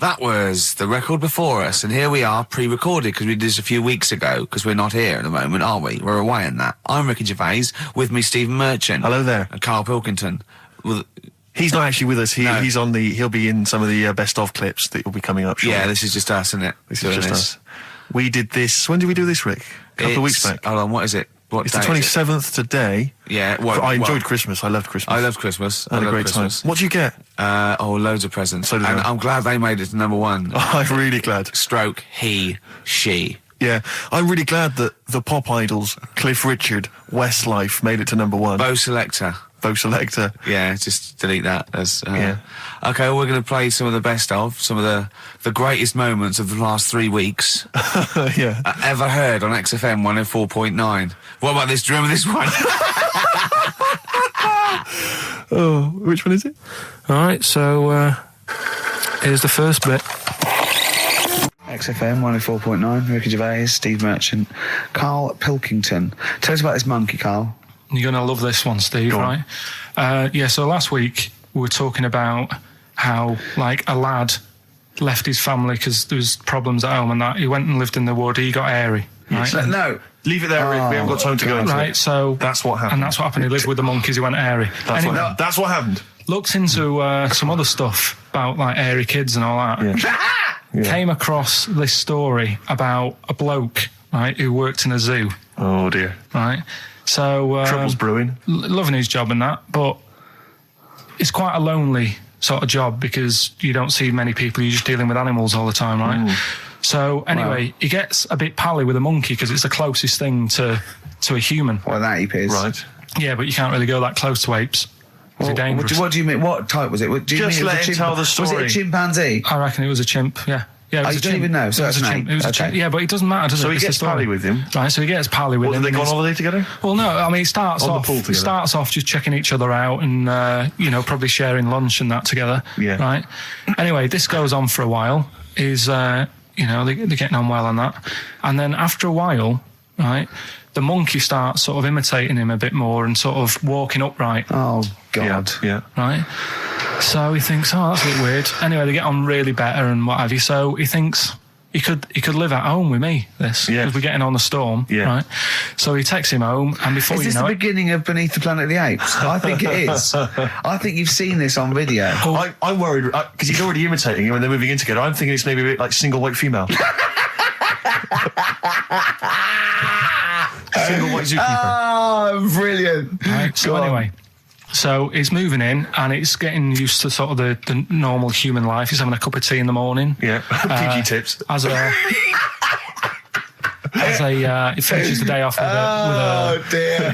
That was the record before us, and here we are, pre-recorded, because we did this a few weeks ago, because we're not here at the moment, are we? We're away in that. I'm Ricky Gervais, with me Stephen Merchant. Hello there. And Karl Pilkington. He's not actually with us. He'll be in some of the best of clips that will be coming up shortly. Yeah, this is just us, isn't it? This is just us. We did this. When did we do this, Rick? A couple of weeks back. Hold on, what is it? It's the 27th today. Yeah. I enjoyed Christmas. I loved Christmas. I loved Christmas. I had a great time. What did you get? Loads of presents. So did I. I'm glad they made it to number one. I'm really glad. Stroke, he, she. Yeah, I'm really glad that the pop idols, Cliff Richard, Westlife, made it to number one. Bo Selector. Yeah, just delete that. Yeah. Okay, well, we're going to play some of the best of, some of the greatest moments of the last 3 weeks. Yeah. Ever heard on XFM 104.9. What about this? Do you remember this one? Oh, which one is it? All right, so here's the first bit. XFM 104.9, Ricky Gervais, Steve Merchant, Karl Pilkington. Tell us about this monkey, Karl. You're going to love this one, Steve, right? So last week we were talking about how, like, a lad left his family because there was problems at home and that. He went and lived in the wood. He got airy. Right? No. Leave it there, Rick. We haven't got time to go into it. Right, so... That's what happened. And that's what happened. He lived with the monkeys. He went airy. That's what happened. Looked into some other stuff about, like, airy kids and all that. Yeah. Came across this story about a bloke, right, who worked in a zoo. Oh, dear. Right? So... Trouble's brewing. Loving his job and that, but it's quite a lonely sort of job because you don't see many people. You're just dealing with animals all the time, right? Ooh. So anyway, he gets a bit pally with a monkey because it's the closest thing to a human. Well, that ape is. Right. Yeah, but you can't really go that close to apes. It's dangerous. What do you mean? What type was it? Do you Just mean let him tell the story. Was it a chimpanzee? I reckon it was a chimp, yeah. Yeah, it was you don't even know, so that's an ape. It was a chimp. Yeah, but it doesnly matter, does it? So he gets pally with him. Right, so he gets pally with him. Did they go on holiday together? Well, no, I mean, it starts off just checking each other out and, probably sharing lunch and that together. Yeah. Right? Anyway, this goes on for a while. They're getting on well on that. And then after a while, right, the monkey starts sort of imitating him a bit more and sort of walking upright. Oh, God. Yeah. Right? So he thinks, that's a bit weird. Anyway, they get on really better and what have you. So he thinks he could live at home with me, because we're getting on the storm. Yeah. Right? So he takes him home, and before Is this the beginning of Beneath the Planet of the Apes? I think it is. I think you've seen this on video. I'm worried, because he's already imitating him and they're moving in together. I'm thinking it's maybe a bit like Single White Female. Single White Zookeeper. Oh, brilliant. Right, so anyway... So he's moving in, and it's getting used to sort of the normal human life. He's having a cup of tea in the morning. Yeah, PG tips. He finishes the day off with a... Oh, dear.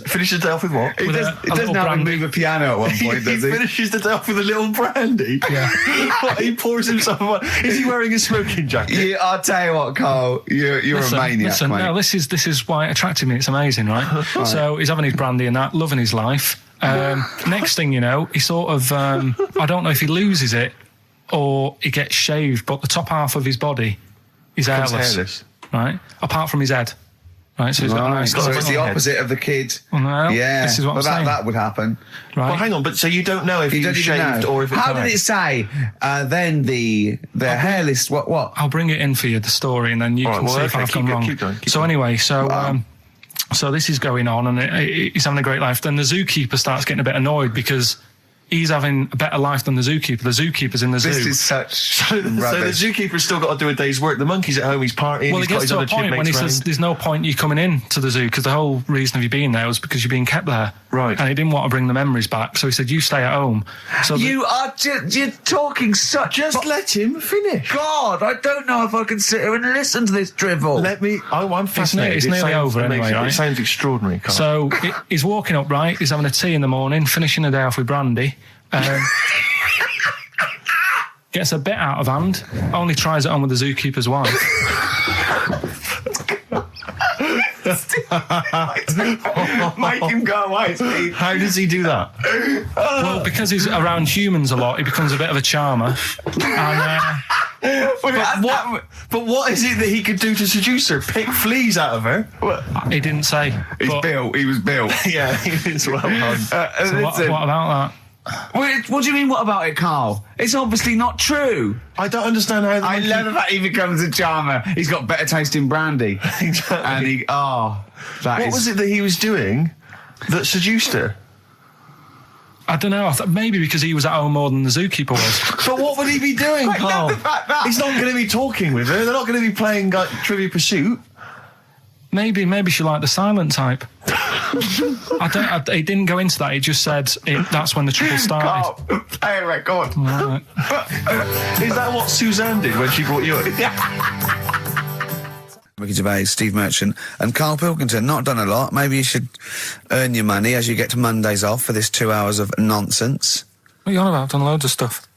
Finishes the day off with what? He doesn't have to move a piano at one point, does he? He finishes the day off with a little brandy? Yeah. He pours himself one. Is he wearing a smoking jacket? Yeah, I'll tell you what, Karl, you're a maniac, mate. No, this is why it attracted me. It's amazing, right? So he's having his brandy and that, loving his life. Next thing you know, he sort of... I don't know if he loses it or he gets shaved, but the top half of his body is hairless. Right, apart from his head. Right, so he's got a nice. So it's the opposite of the kid. Well, no, yeah, this is what I'm saying. That would happen. Right. Well, hang on, but so you don't know if he's shaved or if it's How did it say? Then the hairless. What? I'll bring it in for you, the story, and then you can see if I've gone wrong. Keep going. Anyway, so this is going on, and he's having a great life. Then the zookeeper starts getting a bit annoyed because he's having a better life than the zookeeper. The zookeeper's in the zoo. This is such So the zookeeper's still got to do a day's work. The monkey's at home, he's partying, well, he's got his other point when he says there's no point you coming in to the zoo because the whole reason of you being there was because you're being kept there. Right. And he didn't want to bring the memories back, so he said, you stay at home. So you're talking such... Just let him finish. God, I don't know if I can sit here and listen to this drivel. I'm fascinated. It's nearly over anyway, right? It sounds extraordinary, Karl. So he's walking upright, he's having a tea in the morning, finishing the day off with brandy. Gets a bit out of hand, only tries it on with the zookeeper's wife. Make him go away, Steve. How does he do that? Well, because he's around humans a lot, he becomes a bit of a charmer. But what is it that he could do to seduce her? Pick fleas out of her? He didn't say. He was built. Yeah, he was well done. What about that? What do you mean, what about it, Karl? It's obviously not true. I don't understand how... I love the fact he becomes a charmer. He's got better taste in brandy. Exactly. And what was it that he was doing that seduced her? I don't know. I thought maybe because he was at home more than the zookeeper was. But what would he be doing, Karl? He's not going to be talking with her. They're not going to be playing Trivia Pursuit. Maybe she liked the silent type. He didn't go into that. He just said that's when the trouble started. Karl, play a record. Right. Is that what Suzanne did when she brought you in? Ricky Gervais, Steve Merchant, and Karl Pilkington. Not done a lot. Maybe you should earn your money as you get to Mondays off for this 2 hours of nonsense. What are you on about? I've done loads of stuff.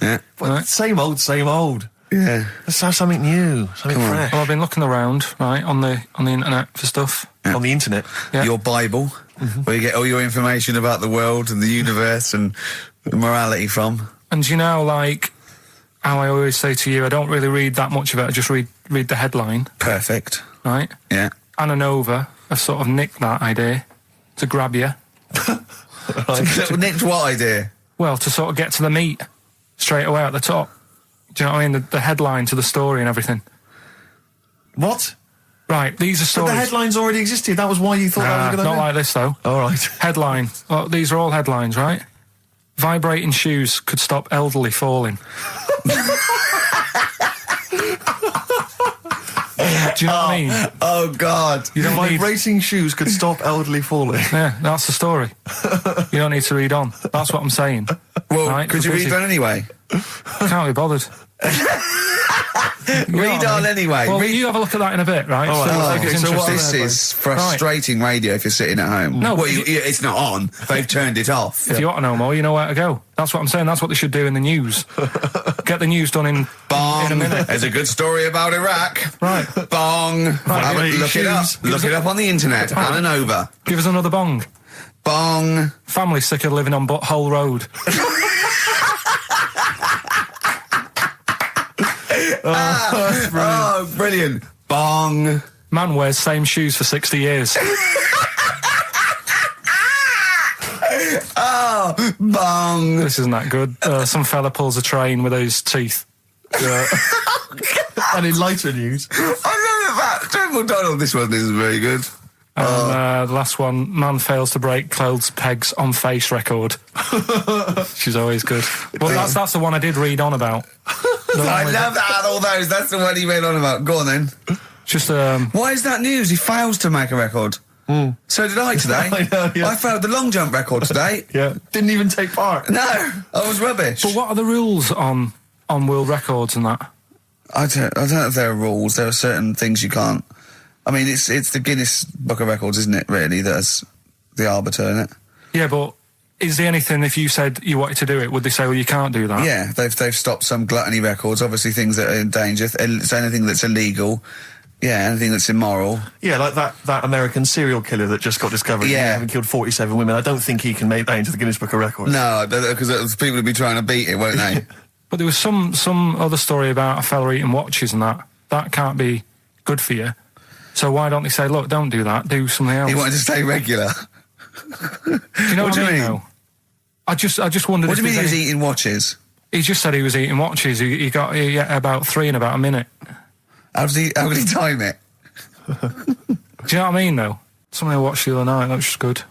Yeah. Well, same old. Yeah. Let's have something new, something fresh. Well, I've been looking around, right, on the internet for stuff. Yeah. On the internet? Yeah. Your Bible, where you get all your information about the world and the universe and morality from. And you know, like how I always say to you, I don't really read that much of it. I just read the headline. Perfect. Right? Yeah. Anna Nova have sort of nicked that idea to grab you. Nicked what idea? Well, to sort of get to the meat straight away at the top. Do you know what I mean? The headline to the story and everything. What? Right, these are stories. But the headlines already existed. That was why you thought that was going to not like this, though. All right. Headline. Well, these are all headlines, right? Vibrating shoes could stop elderly falling. Do you know what I mean? Oh, God. You don't Vibrating shoes could stop elderly falling. Yeah, that's the story. You don't need to read on. That's what I'm saying. Well, right? could you read on anyway? Can't be bothered. Read on anyway. Well, you have a look at that in a bit, right? So what this is frustrating radio if you're sitting at home. No, well, it's not on. They've turned it off. If you want to know more, you know where to go. That's what I'm saying. That's what they should do in the news. Get the news done in a minute. There's a good story about Iraq. Right. Bong. Right, Look it up. Look it up on the internet. Right. Anna Nova. Give us another bong. Bong. Family sick of living on Butthole Road. Oh, brilliant. Bong. Man wears same shoes for 60 years. Oh, bong. This isn't that good. Some fella pulls a train with his teeth. And in lighter news. I remember that. Joe McDonald, this is very good. And the last one, man fails to break clothes pegs on face record. She's always good. Well, that's the one I did read on about. I love that out of all those. That's the one he read on about. Go on then. Just why is that news? He fails to make a record. So did I today. I know, yeah. I failed the long jump record today. Yeah. Didn't even take part. No, I was rubbish. But what are the rules on world records and that? I don't know if there are rules. There are certain things you can't. I mean, it's the Guinness Book of Records, isn't it, really, that's the arbiter, isn't it? Yeah, but is there anything, if you said you wanted to do it, would they say, well, you can't do that? Yeah, they've stopped some gluttony records, obviously things that are in danger. It's anything that's illegal. Yeah, anything that's immoral. Yeah, like that American serial killer that just got discovered. Yeah. Having killed 47 women. I don't think he can make that into the Guinness Book of Records. No, because people would be trying to beat it, won't they? But there was some other story about a fella eating watches and that. That can't be good for you. So why don't they say, look, don't do that, do something else? He wanted to stay regular. Do you know what I mean? Though? I just wondered. What do you mean he was any... eating watches? He just said he was eating watches. He got about 3 in about a minute. How could he time it? Do you know what I mean, though? Something I watched the other night, that was just good.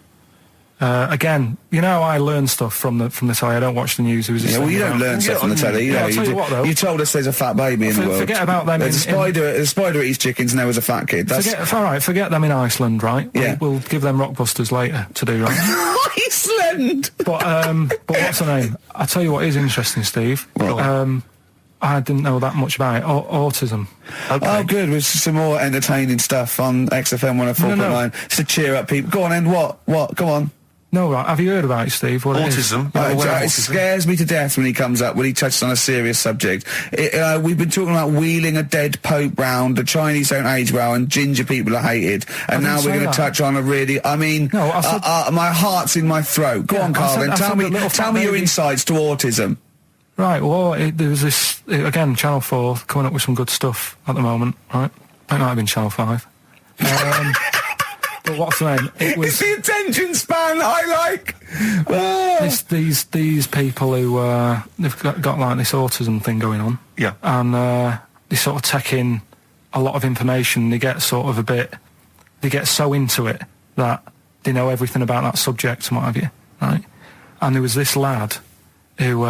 Again, you know, I learn stuff from the telly. I don't watch the news. Yeah, well, you don't learn stuff from the telly. I'll tell you what, though. You told us there's a fat baby in the world. Forget about them. There's a spider eats chickens and there was a fat kid. Forget them in Iceland, right? Yeah. We'll give them Rockbusters later to do, right? Iceland! But what's the name? I'll tell you what is interesting, Steve. I didn't know that much about it. Autism. Okay. Oh, good. With some more entertaining stuff on XFM 104.9. No. Just to cheer up people. Go on, then. What? Go on. No, right. Have you heard about it, Steve? What autism? It scares me to death when he comes up, when he touches on a serious subject. We've been talking about wheeling a dead pope round, the Chinese don't age well, and ginger people are hated. And now we're going to touch on a really... I mean, no, I said, my heart's in my throat. Go on, Karl, then. Tell me your insights to autism. Right, well, there was this... Again, Channel 4 coming up with some good stuff at the moment, right? It might have been Channel 5. But what's the name? It was it's the attention span that I like. Oh. These people who they've got like this autism thing going on. Yeah. And they sort of take in a lot of information. They get sort of they get so into it that they know everything about that subject and what have you, right? And there was this lad who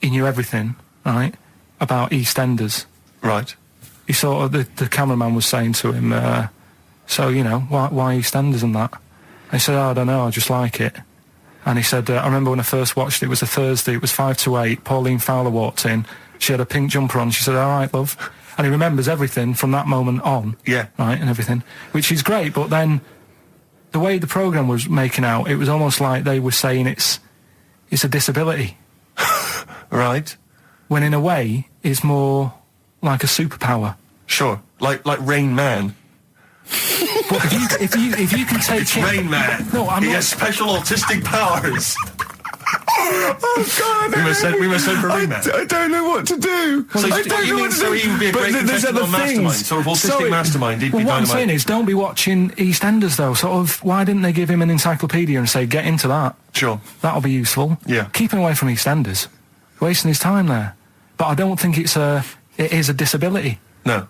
he knew everything, right, about EastEnders. Right. He sort of the cameraman was saying to him, so you know why EastEnders and that. And he said, I don't know, I just like it. And he said, I remember when I first watched it, it was a Thursday, it was 5 to 8. Pauline Fowler walked in. She had a pink jumper on. She said, all right, love. And he remembers everything from that moment on. Yeah. Right, and everything, which is great. But then the way the programme was making out, it was almost like they were saying it's a disability. Right. When in a way, it's more like a superpower. Sure. Like Rain Man. But if you can take It's Rain Man. No, I'm he not. has special autistic powers. Oh God! We must send for Rain Man. I don't know what to do. So I don't know what to do. he would be a But great there's contestant other on Mastermind, things. sort of autistic Sorry. Mastermind. He'd Well, be what I'm dynamite. saying is, don't be watching EastEnders though. Sort of, why didn't they give him an encyclopedia and say, get into that? Sure. That'll be useful. Yeah. Keep him away from EastEnders. Wasting his time there. But I don't think it is a disability. No.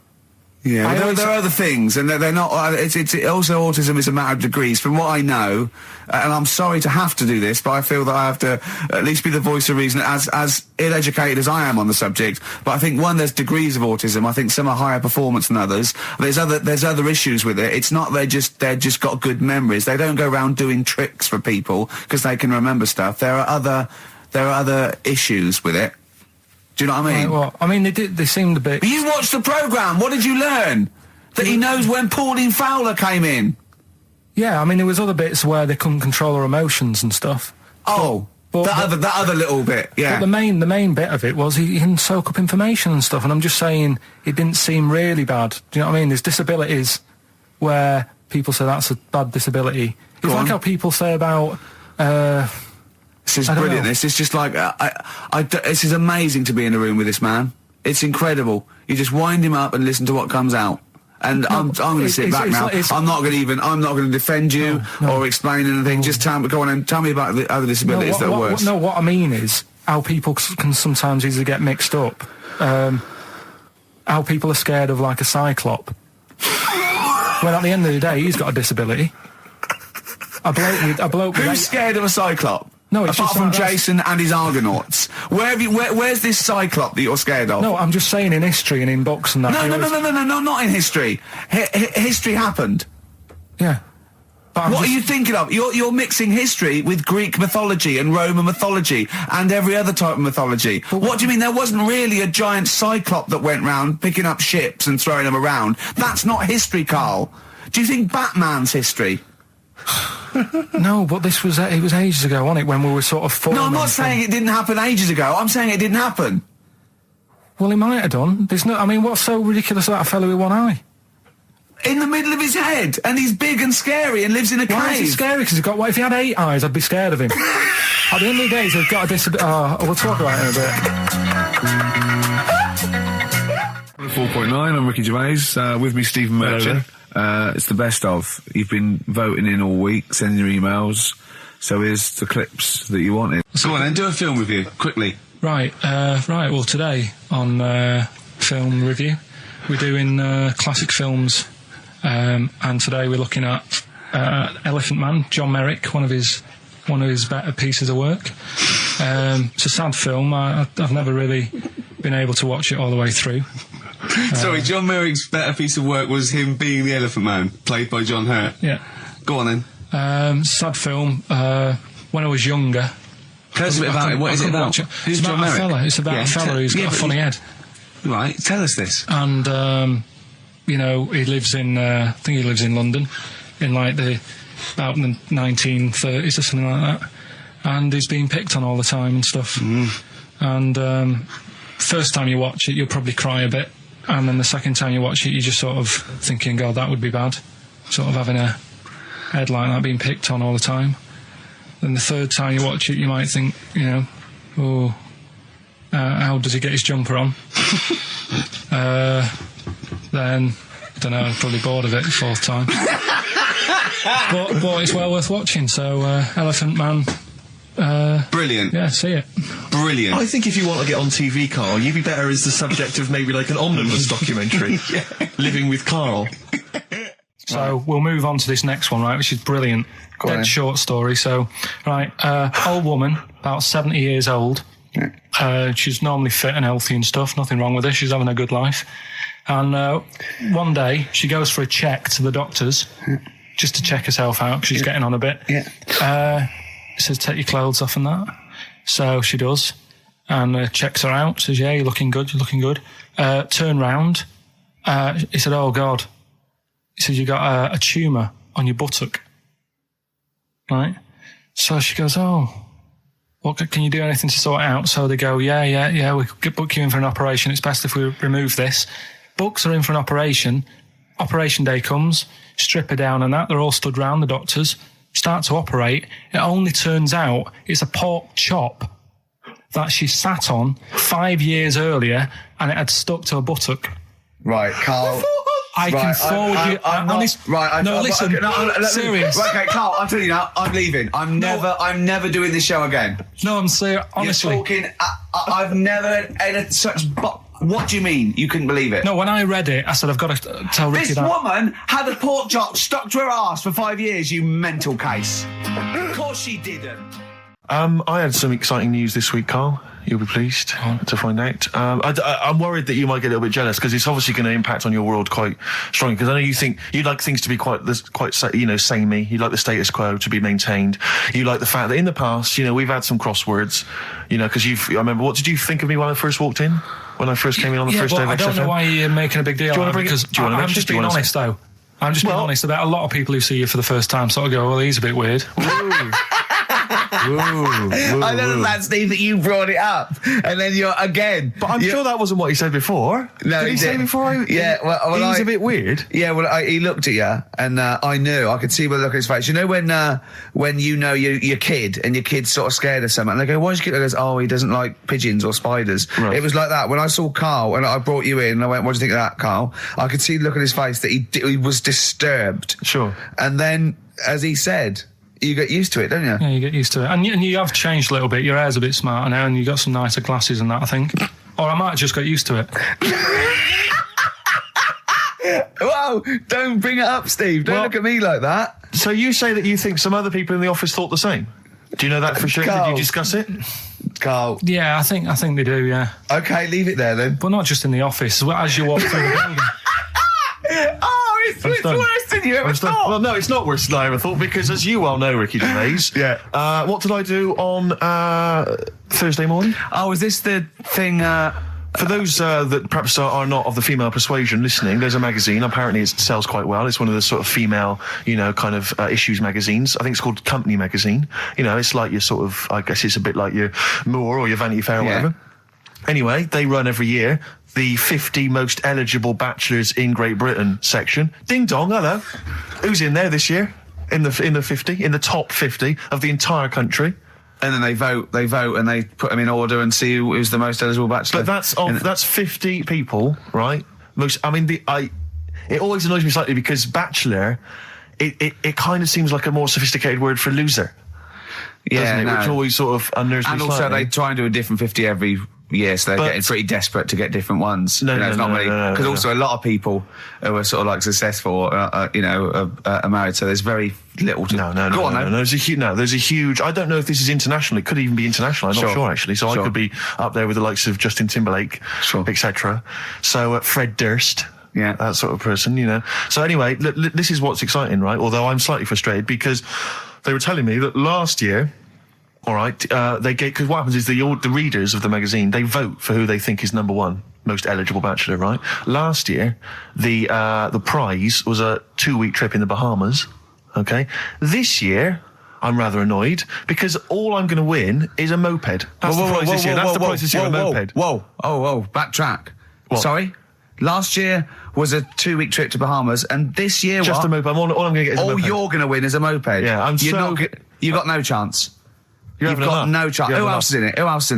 Yeah, well, there are other things, and they're not. It's also autism is a matter of degrees. From what I know, and I'm sorry to have to do this, but I feel that I have to at least be the voice of reason, as ill-educated as I am on the subject. But I think there's degrees of autism. I think some are higher performance than others. There's other issues with it. It's not they're just got good memories. They don't go around doing tricks for people because they can remember stuff. There are other issues with it. Do you know what I mean? Right, well, I mean, they seemed a bit... But you watched the programme. What did you learn? That he knows when Pauline Fowler came in. Yeah, I mean, there was other bits where they couldn't control her emotions and stuff. Oh, that other little bit, yeah. But the main bit of it was he can soak up information and stuff, and I'm just saying it didn't seem really bad. Do you know what I mean? There's disabilities where people say that's a bad disability. It's like how people say about... This is brilliant. This is just like this is amazing to be in a room with this man. It's incredible. You just wind him up and listen to what comes out. And I'm going to sit back now. I'm not going to defend you or explain anything. Just go on and tell me about the other disabilities that are worse. What I mean is how people can sometimes easily get mixed up. How people are scared of like a cyclop. When at the end of the day, he's got a disability. A bloke. Who's scared of a cyclop? No, it's apart just from Jason and his Argonauts. Where's this cyclop that you're scared of? No, I'm just saying in history and in books and that. No, not in history. History happened. Yeah. But what are you thinking of? You're mixing history with Greek mythology and Roman mythology and every other type of mythology. What do you mean there wasn't really a giant cyclop that went round picking up ships and throwing them around? That's not history, Karl. Do you think Batman's history? No, but it was ages ago, wasn't it, when we were sort of forming... No, I'm not saying it didn't happen ages ago. I'm saying it didn't happen. Well, it might have done. I mean, what's so ridiculous about a fellow with one eye? In the middle of his head, and he's big and scary and lives in a cave. Why is he scary? Because what if he had 8 eyes, I'd be scared of him. At the end of the day, he's got a disability... we'll talk about it in a bit. 4.9, I'm Ricky Gervais, with me Stephen Merchant. It's the best of. You've been voting in all week, sending your emails, so here's the clips that you wanted. Go on then, do a film review, quickly. Right, well today on film review, we're doing classic films, and today we're looking at Elephant Man, John Merrick, one of his better pieces of work. It's a sad film. I've never really been able to watch it all the way through. Sorry, John Merrick's better piece of work was him being the Elephant Man, played by John Hurt. Yeah. Go on then. Sad film. When I was younger... Tell us a bit about it. What is it about? Who's John Merrick? It's about a fella who's got a funny head. Right, tell us this. And, he lives in... I think he lives in London, in like about the 1930s or something like that. And he's being picked on all the time and stuff. And first time you watch it, you'll probably cry a bit. And then the second time you watch it, you're just sort of thinking, God, that would be bad. Sort of having a head like that being picked on all the time. Then the third time you watch it, you might think, how does he get his jumper on? Then, I don't know, I'm probably bored of it the fourth time. but it's well worth watching. So Elephant Man. Brilliant. Yeah, see it. Brilliant. I think if you want to get on TV, Karl, you'd be better as the subject of maybe like an omnibus documentary. Living with Karl. So we'll move on to this next one, right, which is brilliant. Dead short story. So, right, old woman, about 70 years old. She's normally fit and healthy and stuff. Nothing wrong with her. She's having a good life. And one day, she goes for a check to the doctors, just to check herself out, because she's getting on a bit. He says, take your clothes off and that. So she does, and checks her out, says, yeah, you're looking good, turn round. He said, oh, God. He says, you got a tumour on your buttock. Right? So she goes, oh, what, can you do anything to sort it out? So they go, yeah, we could book you in for an operation. It's best if we remove this. Books are in for an operation. Operation day comes, strip her down and that. They're all stood round, the doctors. Start to operate. It only turns out it's a pork chop that she sat on 5 years earlier, and it had stuck to her buttock. Right, Karl. I can forward you. I'm honest. Right. No, listen. Serious. Right, okay, Karl. I'm telling you now. I'm leaving. I'm never doing this show again. No, I'm serious. Honestly, you're talking. I've never had such. What do you mean? You couldn't believe it? No, when I read it, I said, I've got to tell Ricky this that. This woman had a pork chop stuck to her arse for 5 years, you mental case. Of course she didn't. I had some exciting news this week, Karl. You'll be pleased to find out. I'm worried that you might get a little bit jealous, because it's obviously going to impact on your world quite strongly. Because I know you think you'd like things to be quite samey. You like the status quo to be maintained. You like the fact that in the past, we've had some crosswords. Because I remember, what did you think of me when I first walked in? When I first came in on the first day of XFM? I don't know why you're making a big deal out of it, because I'm just being honest, though. I'm just being honest about a lot of people who see you for the first time sort of go, well, he's a bit weird. I know that, Steve, that you brought it up, and then you're again. But I'm sure that wasn't what he said before. No, did he say before? Well, he was a bit weird. Yeah, well, he looked at you, and I knew. I could see by the look on his face. You know when you know your kid, and your kid's sort of scared of something, and they go, "Why's your kid?" He goes, "Oh, he doesn't like pigeons or spiders." Right. It was like that when I saw Karl, and I brought you in, and I went, "What do you think of that, Karl?" I could see the look on his face that he was disturbed. Sure. And then, as he said, you get used to it, don't you? Yeah, you get used to it. And you have changed a little bit. Your hair's a bit smarter now, and you got some nicer glasses and that, I think. Or I might have just got used to it. Whoa, don't bring it up, Steve. Don't look at me like that. So you say that you think some other people in the office thought the same? Do you know that for sure? Karl. Did you discuss it? Karl. Yeah, I think they do, yeah. Okay, leave it there then. But not just in the office, as you walk through the building. Oh, it's worse than you ever thought. Well, no, it's not worse than I ever thought, because as you well know, Ricky Gervais, what did I do on Thursday morning? Oh, is this the thing... For those that perhaps are not of the female persuasion listening, there's a magazine. Apparently it sells quite well. It's one of the sort of female, kind of issues magazines. I think it's called Company Magazine. It's like your sort of, I guess it's a bit like your Moore or your Vanity Fair or whatever. Anyway, they run every year the 50 most eligible bachelors in Great Britain section. Ding dong, hello. Who's in there this year? In the 50, in the top 50 of the entire country. And then they vote, and they put them in order and see who's the most eligible bachelor. But that's 50 people, right? It always annoys me slightly, because bachelor, it kind of seems like a more sophisticated word for loser. Yeah, doesn't it? Which always sort of unnerves me slightly. And also they try and do a different 50 every year, so they're getting pretty desperate to get different ones. No, because also a lot of people who are sort of like successful, are married, so there's very little to... No. There's a huge... I don't know if this is international. It could even be international. I'm not sure, actually. So I could be up there with the likes of Justin Timberlake, etc. So Fred Durst... Yeah, that sort of person, So anyway, this is what's exciting, right? Although I'm slightly frustrated, because they were telling me that last year... All right, because what happens is the readers of the magazine, they vote for who they think is number one most eligible bachelor, right? Last year, the prize was a 2-week trip in the Bahamas. Okay, this year I'm rather annoyed, because all I'm going to win is a moped. That's the prize this year. That's the prize this year, a moped. Whoa, backtrack. What? Sorry. Last year was a 2-week trip to Bahamas, and this year just a moped. All I'm going to get is a moped. All you're going to win is a moped. Yeah, you got no chance. You've got no chance. Who else is in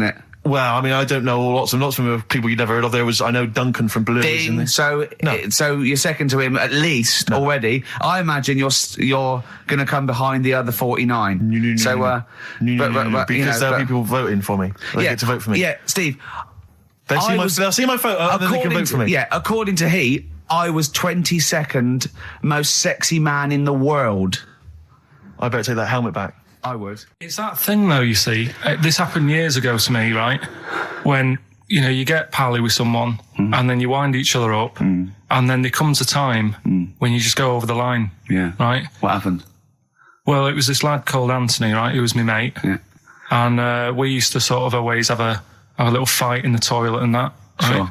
it? Well, I mean, I don't know lots of people you'd never heard of. I know Duncan from Blue. Dean, so you're second to him at least already. I imagine you're going to come behind the other 49. No, because there'll be people voting for me. They get to vote for me. Yeah, Steve. They'll see my photo and then they can vote for me. Yeah, according to Heat, I was 22nd most sexy man in the world. I better take that helmet back. I would. It's that thing, though, you see. This happened years ago to me, right? When, you get pally with someone and then you wind each other up and then there comes a time when you just go over the line. Yeah. Right? What happened? Well, it was this lad called Anthony, right? He was my mate. Yeah. And we used to sort of always have a little fight in the toilet and that. Right?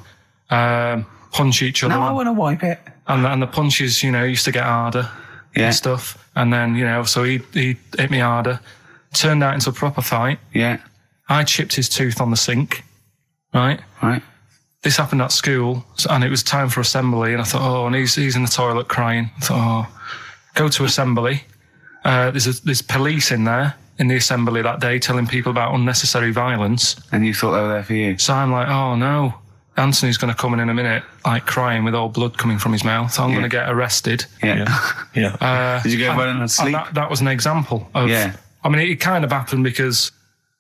Sure. Punch each other. No, I want to wipe it. And the punches, used to get harder. Yeah. And stuff. And then, so he hit me harder. Turned out into a proper fight. Yeah. I chipped his tooth on the sink. Right? Right. This happened at school, and it was time for assembly, and I thought, and he's in the toilet crying. I thought, go to assembly. There's police in there in the assembly that day telling people about unnecessary violence. And you thought they were there for you? So I'm like, oh no. Anthony's going to come in a minute, like crying with all blood coming from his mouth. So I'm going to get arrested. Yeah. Did you go running and sleep? That was an example of... Yeah. I mean, it kind of happened because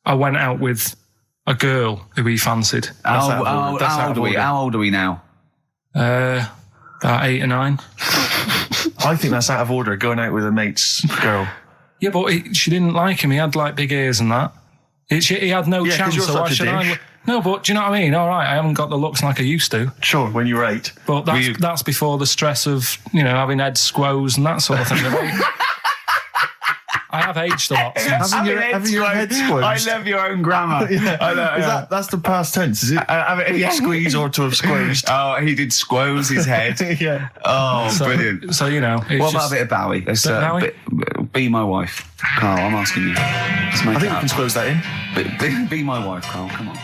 I went out with a girl who he fancied. How old are we now? About 8 or 9. I think that's out of order, going out with a mate's girl. Yeah, but she didn't like him. He had, like, big ears and that. He had no chance. You're so such a dish. No, but do you know what I mean? All right, I haven't got the looks like I used to. Sure, when you were 8. But that's before the stress of, having head squoes and that sort of thing. I have aged a lot since. Having your head squeezed. I love your own grammar. I know, that's the past tense, is it? Squeeze or to have squeezed. Oh, he did squoze his head. Yeah. Oh, brilliant. So, what about a bit of Bowie? Be my wife. Karl, I'm asking you. I think we can squeeze that in. Be my wife, Karl, come on.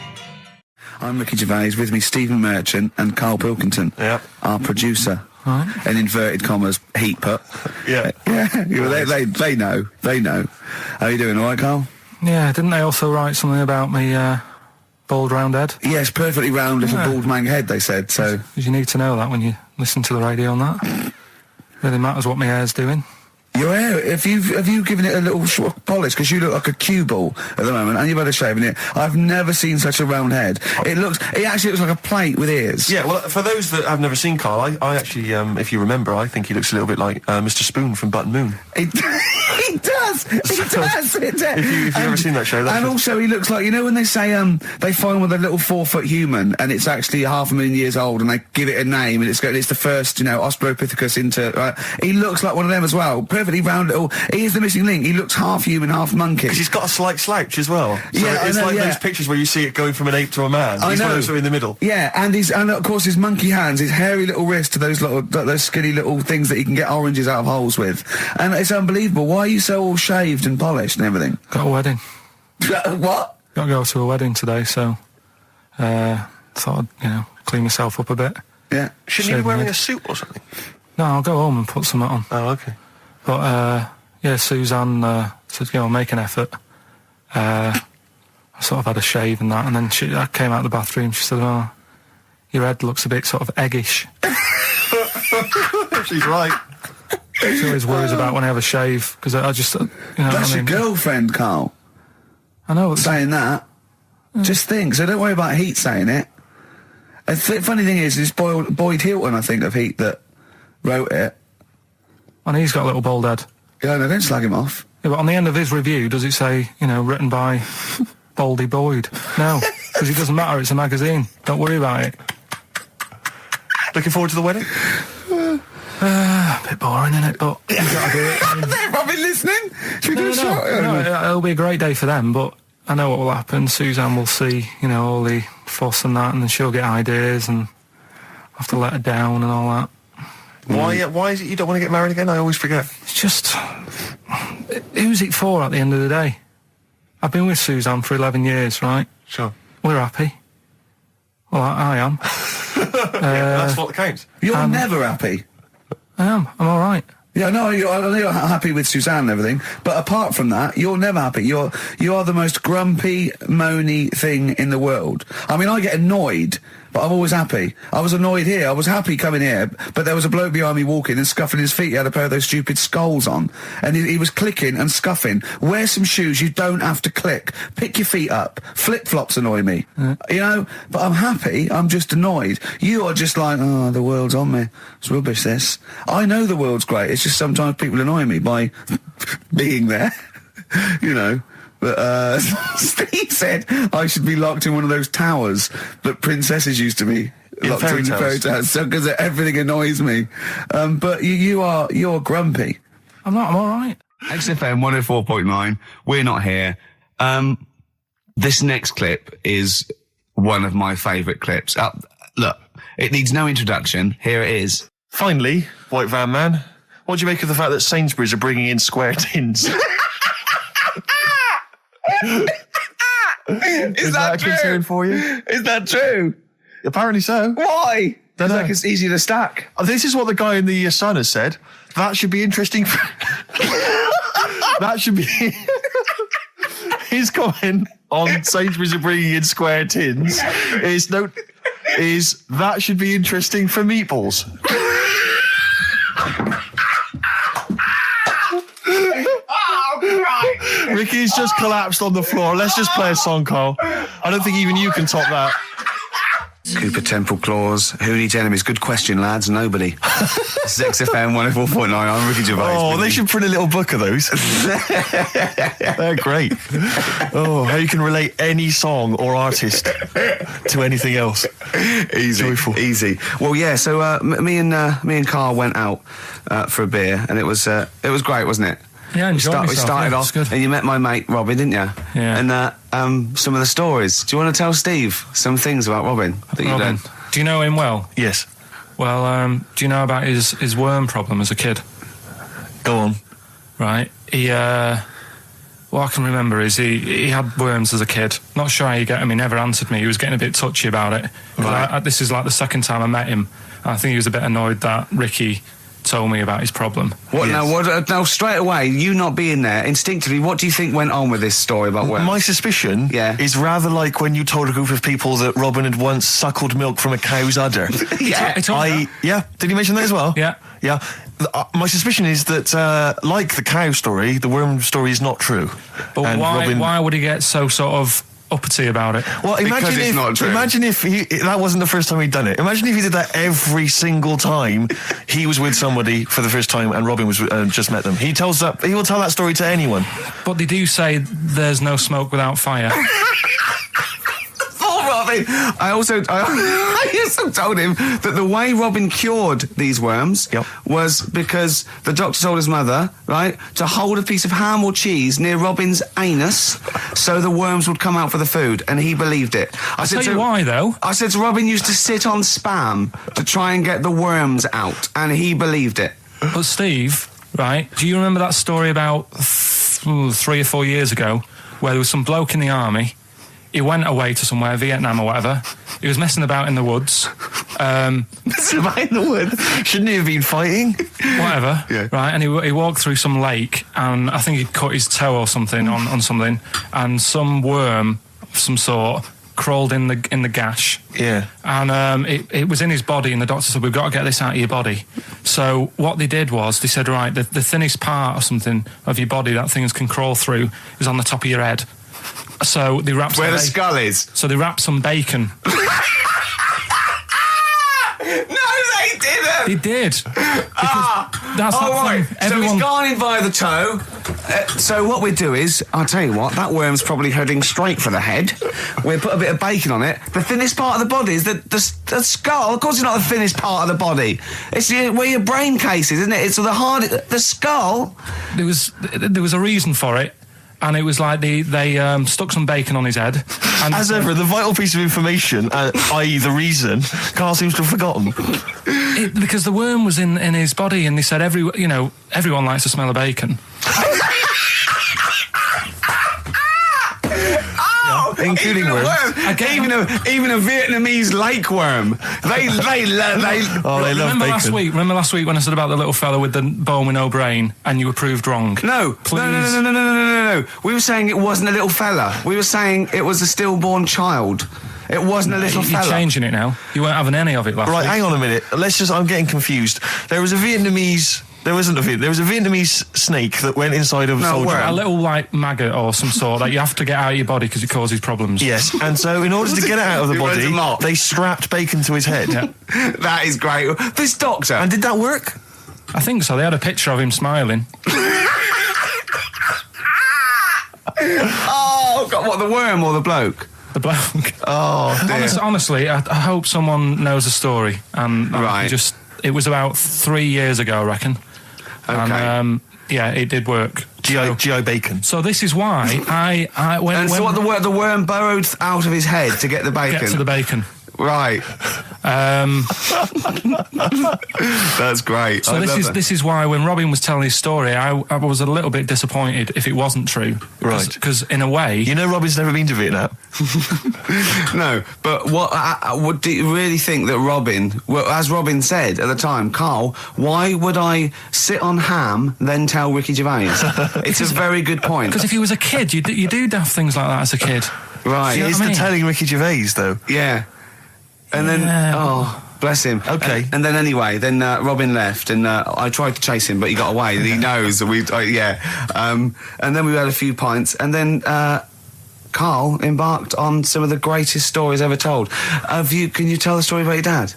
I'm Ricky Gervais, with me Stephen Merchant and Karl Pilkington, our producer. Right. In inverted commas, heat put. Yeah. They know. How are you doing, all right, Karl? Yeah, didn't they also write something about me bald round head? Yes, perfectly round little bald man head, they said, so... Because you need to know that when you listen to the radio and that. Really matters what my hair's doing. Your hair, have you given it a little polish? Because you look like a cue ball at the moment, and you've had a shave in it. I've never seen such a round head. It actually looks like a plate with ears. Yeah, well, for those that have never seen Karl, I actually, if you remember, I think he looks a little bit like Mr. Spoon from Button Moon. He does. If you've never seen that show, and also he looks like, when they say they find with a little 4-foot human, and it's actually 500,000 years old, and they give it a name, and it's the first, Australopithecus into. He looks like one of them as well. Perfectly round little. He is the missing link. He looks half human, half monkey. Because he's got a slight slouch as well. So yeah, it's like those pictures where you see it going from an ape to a man. He's one of those in the middle. Yeah, and of course his monkey hands, his hairy little wrist to those skinny little things that you can get oranges out of holes with, and it's unbelievable. Why are you so all shaved and polished and everything? Got a wedding. What? Got to go to a wedding today, so thought I'd clean myself up a bit. Yeah. Shouldn't you be wearing a suit or something? No, I'll go home and put something on. Oh, okay. But Suzanne said, make an effort. I sort of had a shave and that, and then I came out of the bathroom. She said, "Oh, your head looks a bit sort of eggish." She's right. She always worries about when I have a shave, because I just, That's your girlfriend, Karl. I know. Saying that. Just think. So don't worry about Heat saying it. The funny thing is, it's Boyd Hilton, I think, of Heat that wrote it. And he's got a little bald head. Yeah, no, don't slag him off. Yeah, but on the end of his review, does it say, written by Baldy Boyd? No, because it doesn't matter, it's a magazine. Don't worry about it. Looking forward to the wedding? A bit boring, isn't it? But you've got to do it. They're probably listening. Should we do a shot? No, it'll be a great day for them, but I know what will happen. Suzanne will see, all the fuss and that, and then she'll get ideas, and I'll have to let her down and all that. Why is it you don't want to get married again? I always forget. It's just... Who's it for at the end of the day? I've been with Suzanne for 11 years, right? Sure. We're happy. Well, I am. Yeah, that's what counts. You're never happy. I am. I'm all right. Yeah, no, I know you're happy with Suzanne and everything, but apart from that, you're never happy. You are the most grumpy, moany thing in the world. I mean, I get annoyed, but I'm always happy. I was annoyed here. I was happy coming here, but there was a bloke behind me walking and scuffing his feet. He had a pair of those stupid skulls on, and he was clicking and scuffing. Wear some shoes. You don't have to click. Pick your feet up. Flip-flops annoy me. You know? But I'm happy. I'm just annoyed. You are just like, oh, the world's on me. It's rubbish, this. I know the world's great. It's just sometimes people annoy me by being there. You know? But Steve said I should be locked in one of those towers that princesses used to be locked in fairy tales, because everything annoys me. But you're grumpy. I'm not. I'm all right. XFM 104.9. We're not here. This next clip is one of my favourite clips. Look, it needs no introduction. Here it is. Finally, White Van Man, what do you make of the fact that Sainsbury's are bringing in square tins? Is that a concern for you? Is that true? Apparently so. Why? Don't know. Like it's easy to stack. This is what the guy in the Sun has said. That should be interesting. That should be his comment on Sainsbury's are bringing in square tins. Is that should be interesting for meatballs. Ricky's just collapsed on the floor. Let's just play a song, Karl. I don't think even you can top that. Cooper Temple Claws. Who needs enemies? Good question, lads. Nobody. This is XFM 104.9. I'm Ricky Gervais. Oh, they should print a little book of those. They're great. Oh, how you can relate any song or artist to anything else. Easy. Joyful. Easy. Well, yeah, so me and Karl went out for a beer, and it was great, wasn't it? Yeah, we started off, good. and you met my mate Robin, didn't you? Yeah. And some of the stories. Do you want to tell Steve some things about Robin that you learned? Do you know him well? Yes. Well, do you know about his worm problem as a kid? Go on. Right. He, what I can remember is he had worms as a kid. Not sure how you get him. He never answered me. He was getting a bit touchy about it. Right. This is like the second time I met him. I think he was a bit annoyed that Ricky told me about his problem. What yes. Now straight away, you not being there, instinctively, what do you think went on with this story about worms? My suspicion is rather like when you told a group of people that Robin had once suckled milk from a cow's udder. Did he mention that as well? Yeah. My suspicion is that, like the cow story, the worm story is not true. But why would he get so sort of uppity about it? Well, imagine if that wasn't the first time he'd done it. Imagine if he did that every single time he was with somebody for the first time and Robin was just met them. He will tell that story to anyone. But they do say there's no smoke without fire. Robin. I also told him that the way Robin cured these worms was because the doctor told his mother, right, to hold a piece of ham or cheese near Robin's anus so the worms would come out for the food, and he believed it. I'll tell you why, though. I said to Robin used to sit on spam to try and get the worms out, and he believed it. But Steve, right, do you remember that story about 3 or 4 years ago where there was some bloke in the army? He went away to somewhere, Vietnam or whatever. He was messing about in the woods. Messing about in the woods? Shouldn't he have been fighting? Whatever. Yeah. Right, and he walked through some lake, and I think he'd cut his toe or something on something, and some worm of some sort crawled in the gash. Yeah. And it was in his body, and the doctor said, we've got to get this out of your body. So what they did was, they said, right, the thinnest part or something of your body that things can crawl through is on the top of your head. So they wrapped where the skull is. So they wrapped some bacon. No, they didn't. They did. That's right. So he's gone in via the toe. So what we do is, I'll tell you what, that worm's probably heading straight for the head. We'll put a bit of bacon on it. The thinnest part of the body is the skull. Of course, it's not the thinnest part of the body. It's where your brain case is, isn't it? It's the skull. There was a reason for it. And it was like they stuck some bacon on his head. And as ever, the vital piece of information, i.e. the reason, Karl seems to have forgotten. Because the worm was in his body, and they said everyone likes to smell of bacon. including worms. Even a Vietnamese lake worm. They love bacon. Remember last week when I said about the little fella with the bone with no brain, and you were proved wrong? No. Please. No. We were saying it wasn't a little fella. We were saying it was a stillborn child. It wasn't a little fella. You're changing it now. You weren't having any of it last week. Right, hang on a minute. I'm getting confused. There was a Vietnamese snake that went inside of a soldier. A little, like, maggot or some sort that you have to get out of your body because it causes problems. Yes, and so in order to get it out of the body, they strapped bacon to his head. Yeah. That is great. This doctor. And did that work? I think so. They had a picture of him smiling. Oh, God, what, the worm or the bloke? The bloke. Oh, dear. Honestly, I hope someone knows the story. Right. It was about 3 years ago, I reckon. Okay. And, yeah, it did work. G.I. Bacon. So this is why the worm burrowed out of his head to get the bacon? Get to the bacon. Right. That's great. So this is why when Robin was telling his story, I was a little bit disappointed if it wasn't true. Right. Because in a way, Robin's never been to Vietnam. No, but what do you really think that Robin? Well, as Robin said at the time, Karl, why would I sit on ham then tell Ricky Gervais? It's a very good point. Because if he was a kid, you do daft things like that as a kid. Right. He is telling Ricky Gervais though. Yeah. And then, bless him. Okay. And then anyway, Robin left, and I tried to chase him, but he got away. He knows that and then we had a few pints, and then Karl embarked on some of the greatest stories ever told. Can you tell the story about your dad?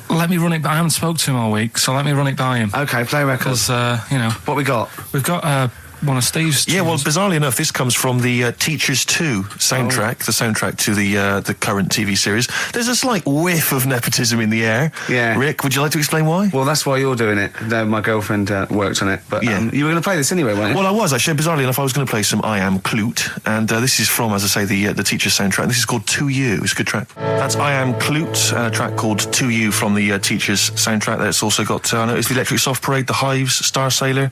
Let me run it by. I haven't spoke to him all week, so let me run it by him. Okay, play records. Because what we got? We've got one of Steve's. Yeah, well, bizarrely enough, this comes from the Teachers 2 soundtrack, the soundtrack to the current TV series. There's a slight whiff of nepotism in the air. Yeah. Rick, would you like to explain why? Well, that's why you're doing it. My girlfriend worked on it, but you were going to play this anyway, weren't you? Well, I was actually. Bizarrely enough, I was going to play some I Am Clute, and this is from, as I say, the Teachers soundtrack. This is called To You. It's a good track. That's I Am Clute, and a track called To You from the Teachers soundtrack. That's also got I noticed the Electric Soft Parade, The Hives, Star Sailor,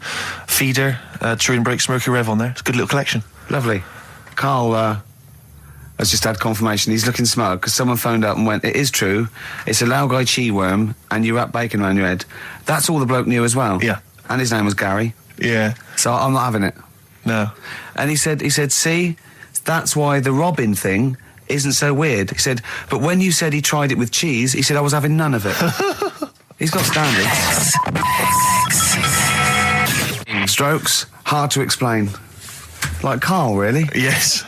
Feeder, Turin Breaks, Mercury Rev on there. It's a good little collection. Lovely. Karl has just had confirmation. He's looking smug because someone phoned up and went, it is true, it's a Laogai chi worm and you wrap bacon around your head. That's all the bloke knew as well. Yeah. And his name was Gary. Yeah. So I'm not having it. No. And he said, see, that's why the Robin thing isn't so weird. He said, but when you said he tried it with cheese, he said I was having none of it. He's got standards. Strokes, hard to explain. Like Karl, really? Yes.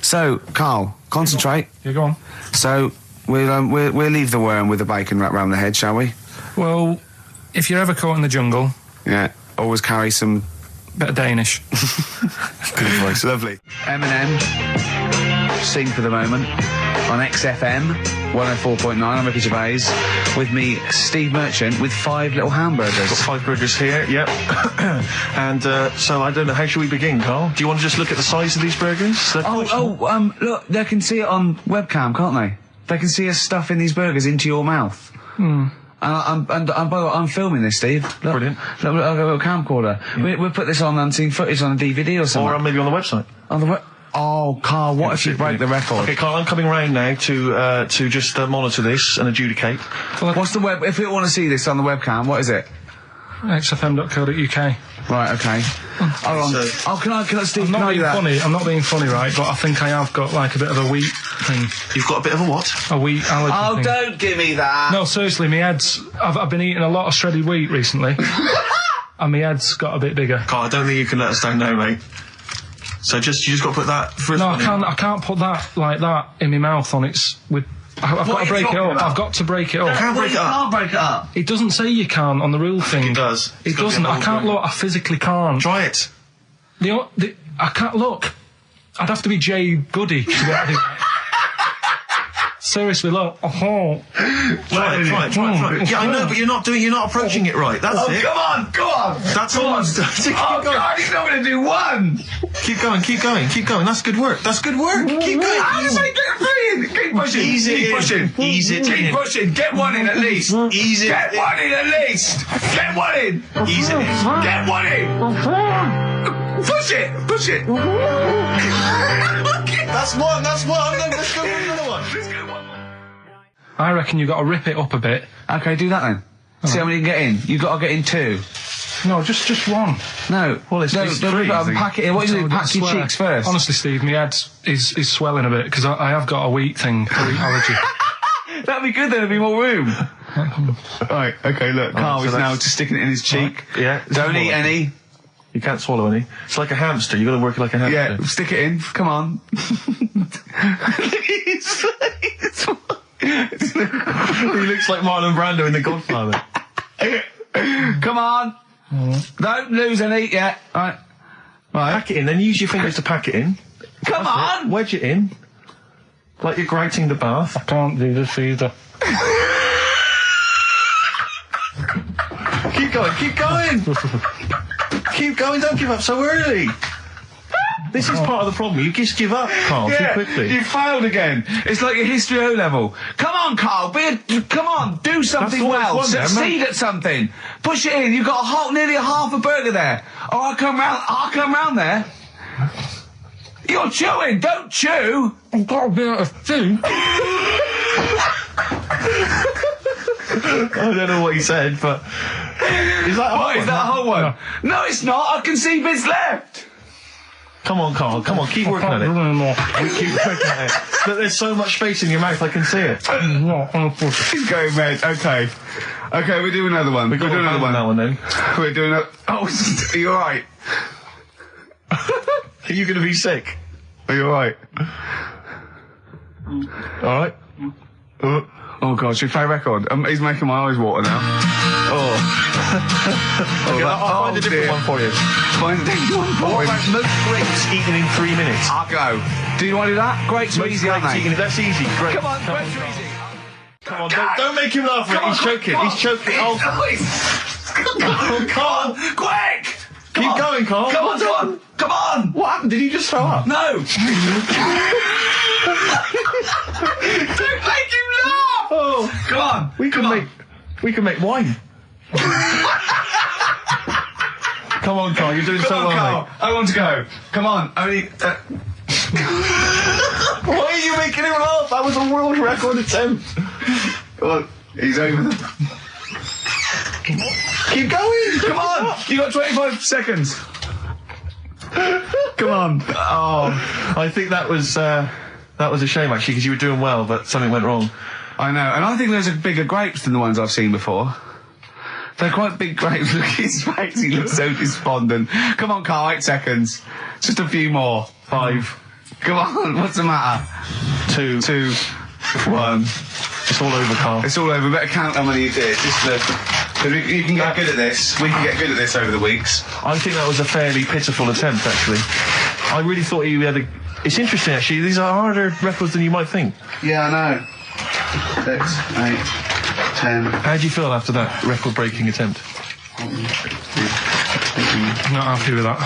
So, Karl, concentrate. Yeah, go on. So, we'll leave the worm with the bacon wrapped around the head, shall we? Well, if you're ever caught in the jungle... Yeah, always carry some... Bit of Danish. Good advice. Lovely. Eminem, Sing for the Moment, on XFM, 104.9, I'm Ricky Gervais. With me, Steve Merchant, with 5 little hamburgers. Got 5 burgers here, yep. And so I don't know, how should we begin, Karl? Do you want to just look at the size of these burgers? Look, they can see it on webcam, can't they? They can see us stuffing these burgers into your mouth. I'm filming this, Steve. Look, brilliant. Look, I've got a little camcorder. Yeah. We'll put this on unseen footage on a DVD or something. Or maybe on the website. On the Oh, Karl, what if you break the record? Okay, Karl, I'm coming round now to just monitor this and adjudicate. What's the web? If people want to see this on the webcam, what is it? xfm.co.uk. Right, okay. Hold on. Can I, Steve, I'm not being funny, right, but I think I have got, like, a bit of a wheat thing. You've got a bit of a what? A wheat allergy thing. Don't give me that! No, seriously, my head's... I've been eating a lot of shredded wheat recently, and my head's got a bit bigger. Karl, I don't think you can let us down now, mate. So you just got to put that... I can't put that, like that, in my mouth on its... I've got to break it up. I've got to break it up. You can't break it up. You can't break it up. It doesn't say you can't on the rule thing. It does. It doesn't. I can't look. I physically can't. Try it. I can't look. I'd have to be Jay Goody to be able to do that. Seriously, look. Try it. Yeah, I know, but you're not approaching it right. That's it. Come on. That's all. Keep going. God, he's not going to do one. Keep going. That's good work. Keep going. How do I get free? Keep pushing. Ease it in. Keep pushing. Get one in at least. Ease it. Get one in at least. Get one in. Ease it in. Get one in. Push it. That's one. Let's go for another one. I reckon you've got to rip it up a bit. Okay, do that then. See how many you get in. You've got to get in 2. No, just one. No. Well, it's don't rip it up and pack it in. What do you do? Pack your swear. cheeks first. Honestly, Steve, my head is swelling a bit because I have got a wheat allergy. That'd be good then, there'd be more room. Right, okay, look, Karl is now just sticking it in his cheek. Right. Yeah. Don't eat any. You can't swallow any. It's like a hamster, you've got to work it like a hamster. Yeah, stick it in. Come on. He looks like Marlon Brando in The Godfather. Come on. Don't lose any yet. Right. Pack it in, then use your fingers to pack it in. Come on. Wedge it in. Like you're grating the bath. I can't do this either. Keep going. Keep going, don't give up so early. This is part of the problem. You just give up, Karl, too quickly. You failed again. It's like your history O level. Come on, Karl. Come on. Do something well. Succeed at something. Push it in. You've got nearly a half a burger there. Oh, I'll come round there. You're chewing. Don't chew. I've got a bit of food. I don't know what he said, but... Is that a whole one? No, it's not. I can see bits left. Come on, Karl. Come on, keep working at it. Keep working at it. Look, there's so much space in your mouth, I can see it. He's going red. Okay, we'll do another one. We'll do another one. That one then. We're doing a... Oh, are you alright? Are you going to be sick? Are you alright? Alright. Oh God, should we play a record? He's making my eyes water now. I'll find a different one for you. Find a different one for you. Most grapes eaten in 3 minutes. I'll go. Do you want to do that? Grapes are easy, aren't they? That's easy. Great. Come on, grapes are easy. Come on, don't make him laugh. He's choking. He's choking. Oh, Karl. Quick! Keep going, Karl. Come on! What happened? Did he just throw up? No! Don't make him laugh! Oh, come on! We can make wine. Come on, Karl. You're doing so well, Karl. mate. I want to go. Come on. Only. Why are you making him laugh? That was a world record attempt. Come on. He's over. Keep going. Come on. You got 25 seconds. Come on. Oh, I think that was a shame actually because you were doing well, but something went wrong. I know, and I think those are bigger grapes than the ones I've seen before. They're quite big grapes. Look at his face. He looks so despondent. Come on, Karl. 8 seconds. Just a few more. 5. Come on. What's the matter? 2, 1. It's all over, Karl. It's all over. Better count how many you did. You can get good at this. We can get good at this over the weeks. I think that was a fairly pitiful attempt, actually. I really thought you had a... It's interesting, actually. These are harder records than you might think. Yeah, I know. 6, 8, 10. How do you feel after that record-breaking attempt? Not happy with that.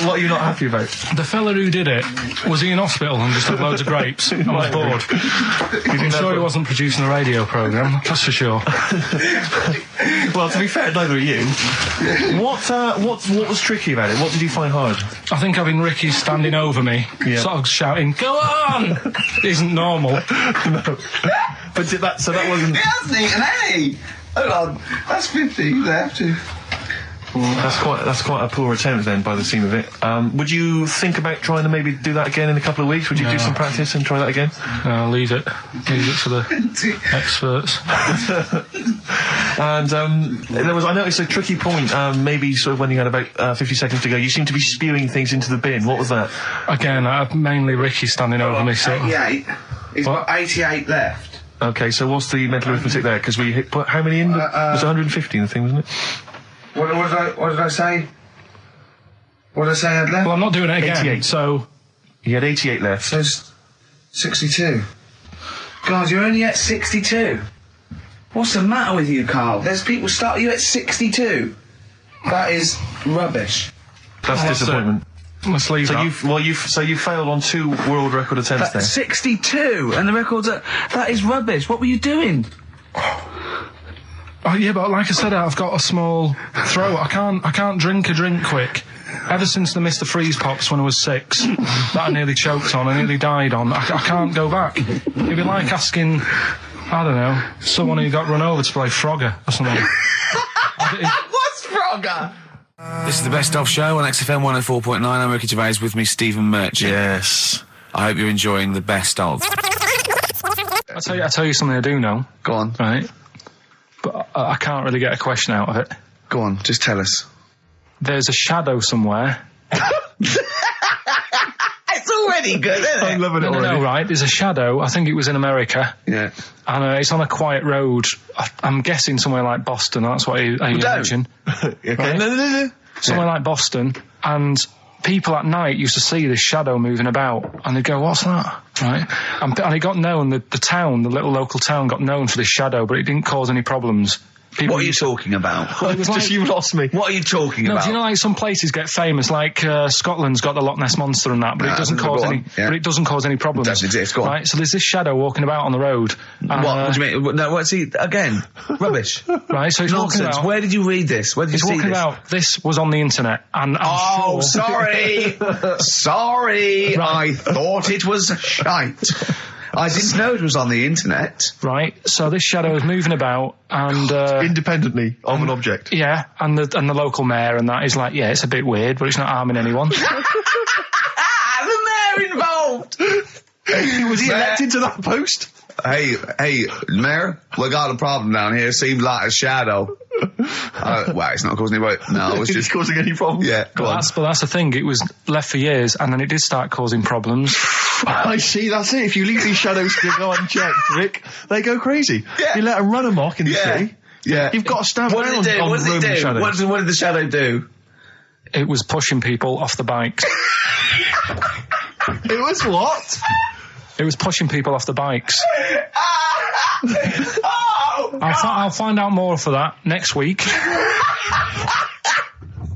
What are you not happy about? The fella who did it, was he in hospital and just had loads of grapes? I was bored. I'm sure he wasn't producing a radio programme, that's for sure. Well, to be fair, neither are you. What was tricky about it? What did you find hard? I think having Ricky standing over me, sort of shouting, "Go on!" isn't normal. No. But that wasn't... He hasn't eaten any! Hold on, that's 50 left. That's quite a poor attempt then, by the seam of it. Would you think about trying to maybe do that again in a couple of weeks? Would you do some practice and try that again? No, leave it for the experts. And I noticed a tricky point. Maybe sort of when you had about 50 seconds to go, you seemed to be spewing things into the bin. What was that? Again, mainly Ricky standing over me. 88. He's got 88 left. Okay, so what's the mental arithmetic there? Because we put how many in? It was 150 in the thing, wasn't it? What did I say? What did I say I had left? Well, I'm not doing it again. 88. So you had 88 left. So 62. God, you're only at 62. What's the matter with you, Karl? There's people start you at 62. That is rubbish. That's disappointment. Let's leave so that. you failed on 2 world record attempts there. 62, and the record's that is rubbish. What were you doing? Oh yeah, but like I said, I've got a small throat. I can't drink a drink quick. Ever since the Mr. Freeze Pops when I was 6, that I nearly choked on, I nearly died on, I can't go back. It'd be like asking, I don't know, someone who got run over to play Frogger or something. What's Frogger? This is the Best Of Show on XFM 104.9. I'm Ricky Gervais, with me, Stephen Merchant. Yes. I hope you're enjoying the Best Of. I'll tell you something I do know. Go on. Right? But I can't really get a question out of it. Go on, just tell us. There's a shadow somewhere. It's already good, isn't it? I'm loving it already. No, right. There's a shadow. I think it was in America. Yeah. And it's on a quiet road. I'm guessing somewhere like Boston. That's what I imagine. Okay. Right? No. Somewhere like Boston. And people at night used to see this shadow moving about. And they'd go, what's that? Right? And it got known, the town, the little local town got known for this shadow, but it didn't cause any problems. What are you talking about? Well, it was like, you lost me. What are you talking about? Do you know, like, some places get famous, like Scotland's got the Loch Ness Monster and that, but it doesn't cause any. Yeah. But it doesn't cause any problems. It doesn't exist. Go on. Right. So there's this shadow walking about on the road. And, What do you mean? No, what's he again? Rubbish. Right. So it's walking Nonsense. about. Where did you read this? Where did you It's see walking this? about. This was on the internet, and I'm sure. Sorry. Sorry. Right. I thought it was shite. I didn't know it was on the internet. Right. So this shadow is moving about, and Independently of an object. yeah, and the local mayor and that is like, yeah, it's a bit weird, but it's not harming anyone. The mayor involved. Was he elected to that post? Hey, Mayor, we got a problem down here. Seems like a shadow. Well, it's not causing any. No, it's just causing any problems. Yeah, go on. But that's the thing. It was left for years, and then it did start causing problems. I see, that's it. If you leave these shadows to go unchecked, Rick, they go crazy. Yeah. You let them run amok in the city. Yeah. You've got to stand What did it do? on What did it roaming do? shadows. What did the shadow do? It was pushing people off the bikes. It was what? It was pushing people off the bikes. Oh, I'll find out more for that next week.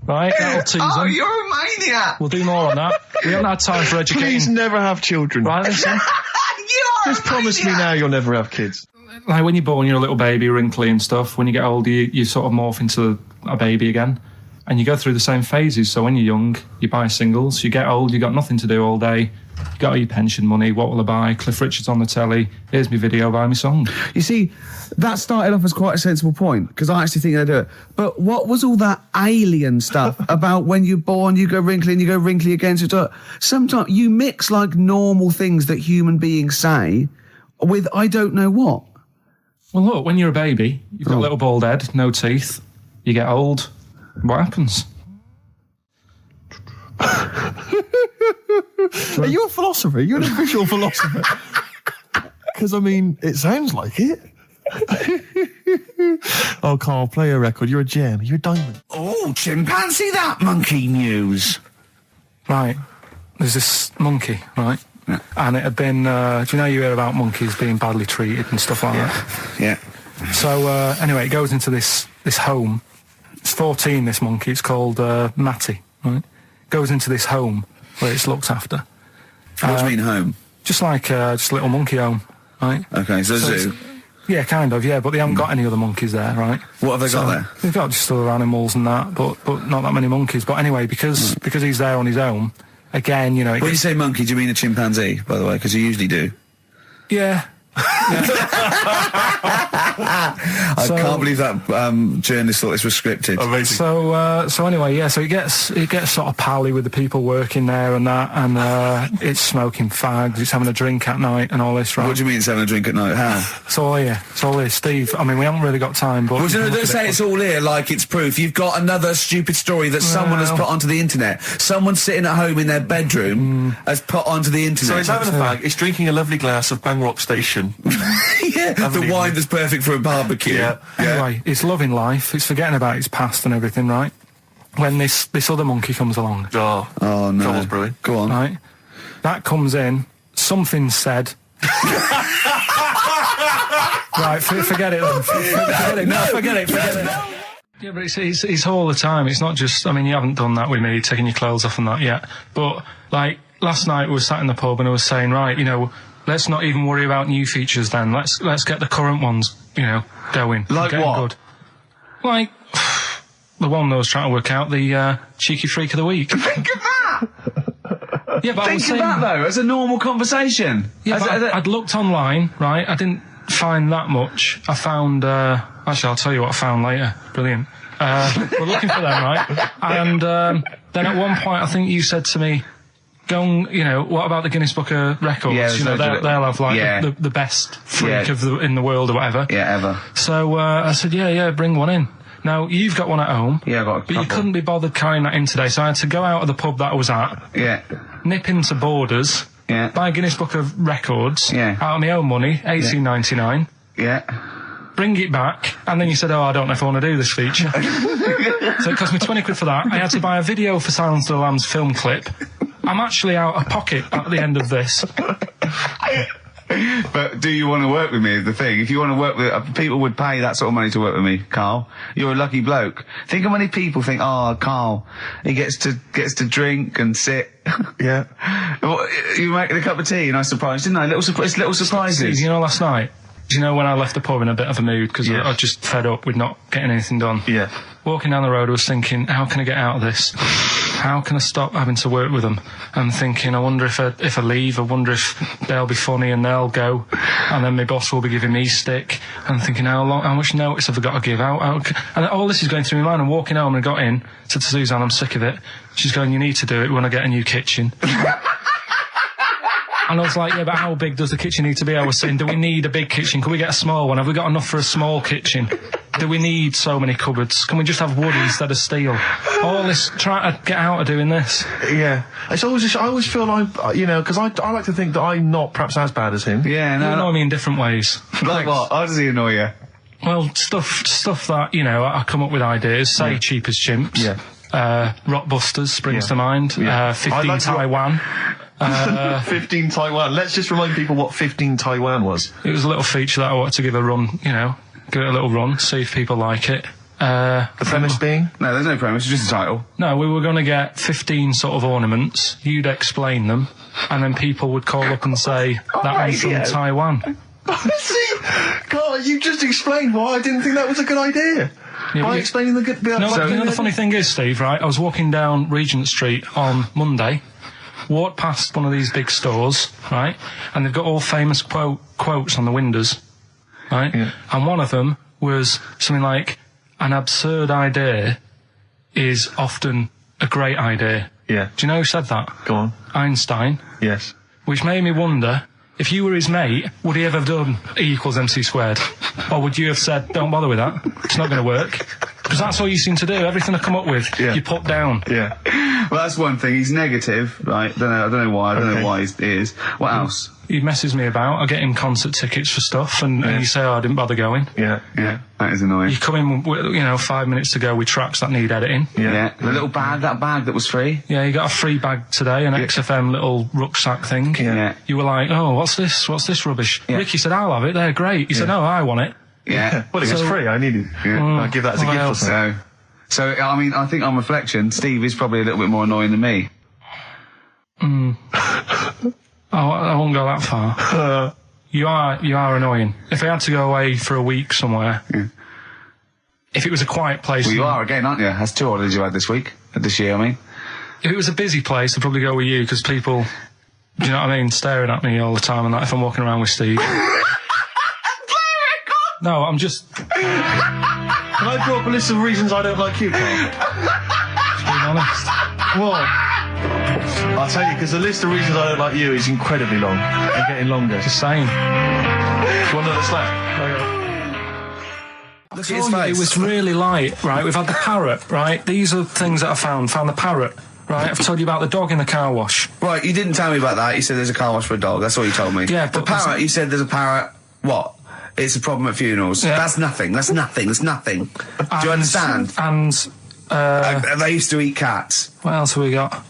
Right, that'll tease oh, them. you're a maniac. We'll do more on that. We haven't had time for educating. Please never have children. Right, listen. You are Just promise me now you'll never have kids. Like when you're born, you're a little baby, wrinkly and stuff. When you get older, you sort of morph into a baby again. And you go through the same phases. So when you're young, you buy singles. You get old, you got nothing to do all day. You got all your pension money. What will I buy? Cliff Richard's on the telly. Here's my video, buy me song. You see, that started off as quite a sensible point, because I actually think they do it. But what was all that alien stuff about when you're born, you go wrinkly and you go wrinkly again? So sometimes you mix like normal things that human beings say with I don't know what. Well, look, when you're a baby, you've got a little bald head, no teeth. You get old. What happens? Are you a philosopher? You're an official philosopher. Because, I mean, it sounds like it. Oh, Karl, play a record. You're a gem. You're a diamond. Oh, chimpanzee, that monkey news. Right. There's this monkey, right? Yeah. And it had been, do you know you hear about monkeys being badly treated and stuff like that? Yeah. So, anyway, it goes into this home. It's 14, this monkey. It's called Matty, right? Goes into this home where it's looked after. What do you mean home? Just like just a little monkey home, right? Okay, so zoo. Yeah, kind of, yeah, but they haven't got any other monkeys there, right? What have they got there? They've got just other animals and that, but not that many monkeys. But anyway, because he's there on his own, again, you know... When you say monkey, do you mean a chimpanzee, by the way? Because you usually do. Yeah. I can't believe that journalist thought this was scripted. Amazing. So anyway, yeah. So it gets sort of pally with the people working there and that, and it's smoking fags, it's having a drink at night and all this, right? What do you mean it's having a drink at night? How? It's all here, Steve. I mean, we haven't really got time, but Well, you can don't look at say it. it's all here like it's proof. You've got another stupid story that someone has put onto the internet. Someone sitting at home in their bedroom has put onto the internet. So it's having a fag, it's drinking a lovely glass of Bang Rock Station. Yeah, the wine that's perfect for a barbecue. Yeah. Anyway, it's loving life. It's forgetting about its past and everything, right? When this other monkey comes along, Oh, no. Trouble's brewing. Go on. right? That comes in. Something said. Right, forget it then. Forget it. Yeah, but it's all the time. It's not just, I mean, you haven't done that with me, taking your clothes off and that yet. But, like, last night we were sat in the pub and I was saying, right, you know, let's not even worry about new features then. Let's get the current ones, you know, going. Like getting what? Good. Like, the one I was trying to work out, the cheeky freak of the week. Think of that! Yeah, but Think of that, though, as a normal conversation. Yeah, I'd looked online, right? I didn't find that much. I found... actually, I'll tell you what I found later. Brilliant. We're looking for them, right? And then at one point, I think you said to me, go and, what about the Guinness Book of Records? Yeah, they'll have, like, the best freak in the world or whatever. Yeah, ever. So I said, yeah, bring one in. Now, you've got one at home. Yeah, I've got a couple. But you couldn't be bothered carrying that in today, so I had to go out of the pub that I was at. Yeah. Nip into Borders. Yeah. Buy a Guinness Book of Records. Yeah. Out of my own money, $18.99. Yeah. Bring it back, and then you said, I don't know if I want to do this feature. So it cost me 20 quid for that. I had to buy a video for Silence of the Lambs film clip. I'm actually out of pocket at the end of this. But do you want to work with me is the thing. If you want to work with... people would pay that sort of money to work with me, Karl. You're a lucky bloke. Think how many people think, Karl, he gets to drink and sit. Yeah. You making a cup of tea and I surprised, didn't I? Little surprises. Steve, last night, when I left the pub in a bit of a mood because I just fed up with not getting anything done. Yeah. Walking down the road, I was thinking, how can I get out of this? How can I stop having to work with them? And thinking, I wonder if I leave, I wonder if they'll be funny and they'll go, and then my boss will be giving me stick. And thinking, how much notice have I got to give out? And all this is going through my mind. I'm walking home and I got in, said to Suzanne, I'm sick of it. She's going, you need to do it when I get a new kitchen. And I was like, yeah, but how big does the kitchen need to be? I was saying, do we need a big kitchen? Can we get a small one? Have we got enough for a small kitchen? Do we need so many cupboards? Can we just have wood instead of steel? All this, trying to get out of doing this. Yeah. It's always I always feel like, because I like to think that I'm not perhaps as bad as him. Yeah, no. You annoy me in different ways. Like what? How does he annoy you? Well, stuff that, I come up with ideas, say Cheap as Chimps. Yeah. Rockbusters springs to mind. Yeah. 15 Taiwan. 15 Taiwan. Let's just remind people what 15 Taiwan was. It was a little feature that I wanted to give a run, give it a little run, see if people like it. The premise being? No, there's no premise, it's just a title. No, we were going to get 15 sort of ornaments, you'd explain them, and then people would call up and say, that one's from Taiwan. See, Karl, you just explained why I didn't think that was a good idea. Yeah, by explaining the good... No, the funny thing is, Steve, right, I was walking down Regent Street on Monday, walked past one of these big stores, right, and they've got all famous quotes on the windows, right, and one of them was something like, an absurd idea is often a great idea. Yeah. Do you know who said that? Go on. Einstein. Yes. Which made me wonder, if you were his mate, would he ever have done E equals MC squared? Or would you have said, don't bother with that, it's not going to work? Because that's all you seem to do. Everything I come up with, you put down. Yeah. Well, that's one thing. He's negative, right? I don't know why. I don't know why he is. What else? He messes me about. I get him concert tickets for stuff, and you say, I didn't bother going. Yeah. That is annoying. You come in, 5 minutes to go with tracks that need editing. Yeah. The little bag, that bag that was free. Yeah, you got a free bag today, an XFM little rucksack thing. Yeah. You were like, what's this? What's this rubbish? Yeah. Ricky said, I'll have it. They're great. He said, no, I want it. Yeah. Well, it was free. I need it. Yeah. I'll give that as a gift or something. So, I mean, I think on reflection, Steve is probably a little bit more annoying than me. I won't go that far. You are annoying. If I had to go away for a week somewhere, if it was a quiet place... Well, you are again, aren't you? That's 2 holidays you had this year, I mean. If it was a busy place, I'd probably go with you, because people, do you know what I mean, staring at me all the time and that if I'm walking around with Steve. No, I'm just... Can I draw up a list of reasons I don't like you, Karl? Just being honest. What? I'll tell you, because the list of reasons I don't like you is incredibly long and getting longer. Just saying. Do you want another slap? Look at his face. It was really light, right? We've had the parrot, right? These are things that I found. Found the parrot, right? I've told you about the dog in the car wash. Right, you didn't tell me about that. You said there's a car wash for a dog. That's all you told me. Yeah, but the parrot, you said there's a parrot. What? It's a problem at funerals. Yeah. That's nothing. Do you understand? And they used to eat cats. What else have we got?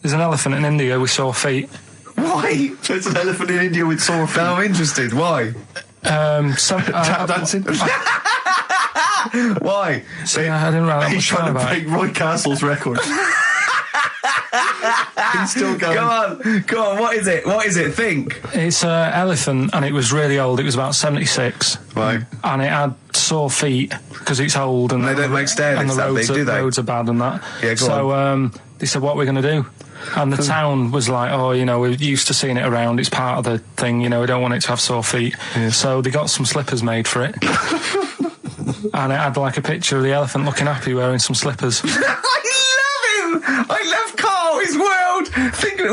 There's an elephant in India with sore feet. Why? There's an elephant in India with sore feet. No, I'm interested. Why? Tap dancing. Why? See, I didn't really He's trying to break Roy Castle's record. He's still going. Go on. What is it? Think. It's an elephant, and it was really old. It was about 76, Right. And it had sore feet because it's old and they don't make stair lifts that big, do they? Roads are bad and that. Yeah, go on. They said, what are we going to do? And the town was like, oh, you know, we're used to seeing it around. It's part of the thing, you know, we don't want it to have sore feet. Yeah. So they got some slippers made for it. And it had like a picture of the elephant looking happy wearing some slippers. I love him! I love Karl, his world!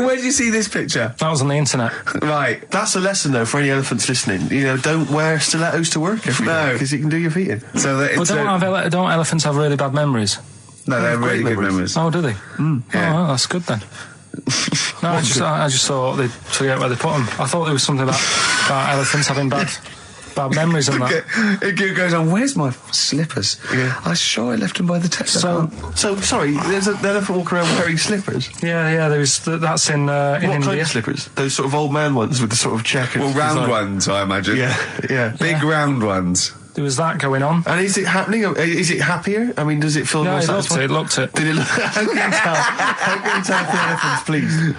Where did you see this picture? That was on the internet. Right. That's a lesson, though, for any elephants listening. You know, don't wear stilettos to work every day, because it can do your feet in. So that it's don't elephants have really bad memories? No, they have really good memories. Oh, do they? Yeah. Oh, well, that's good then. No, I just thought they'd forget where they put them. I thought there was something about elephants having bad memories and that. It goes on, where's my slippers? Yeah. I'm sure I left them by the test. So sorry, there's an elephant walking around wearing slippers? Yeah, that's in India. What kind of slippers? Those sort of old man ones with the sort of check. Well, round ones, I imagine. Yeah. Big round ones. There was that going on. And is it happening? Is it happier? I mean, does it feel more satisfying? It looked it. Did it look? How can you tell the elephants, please?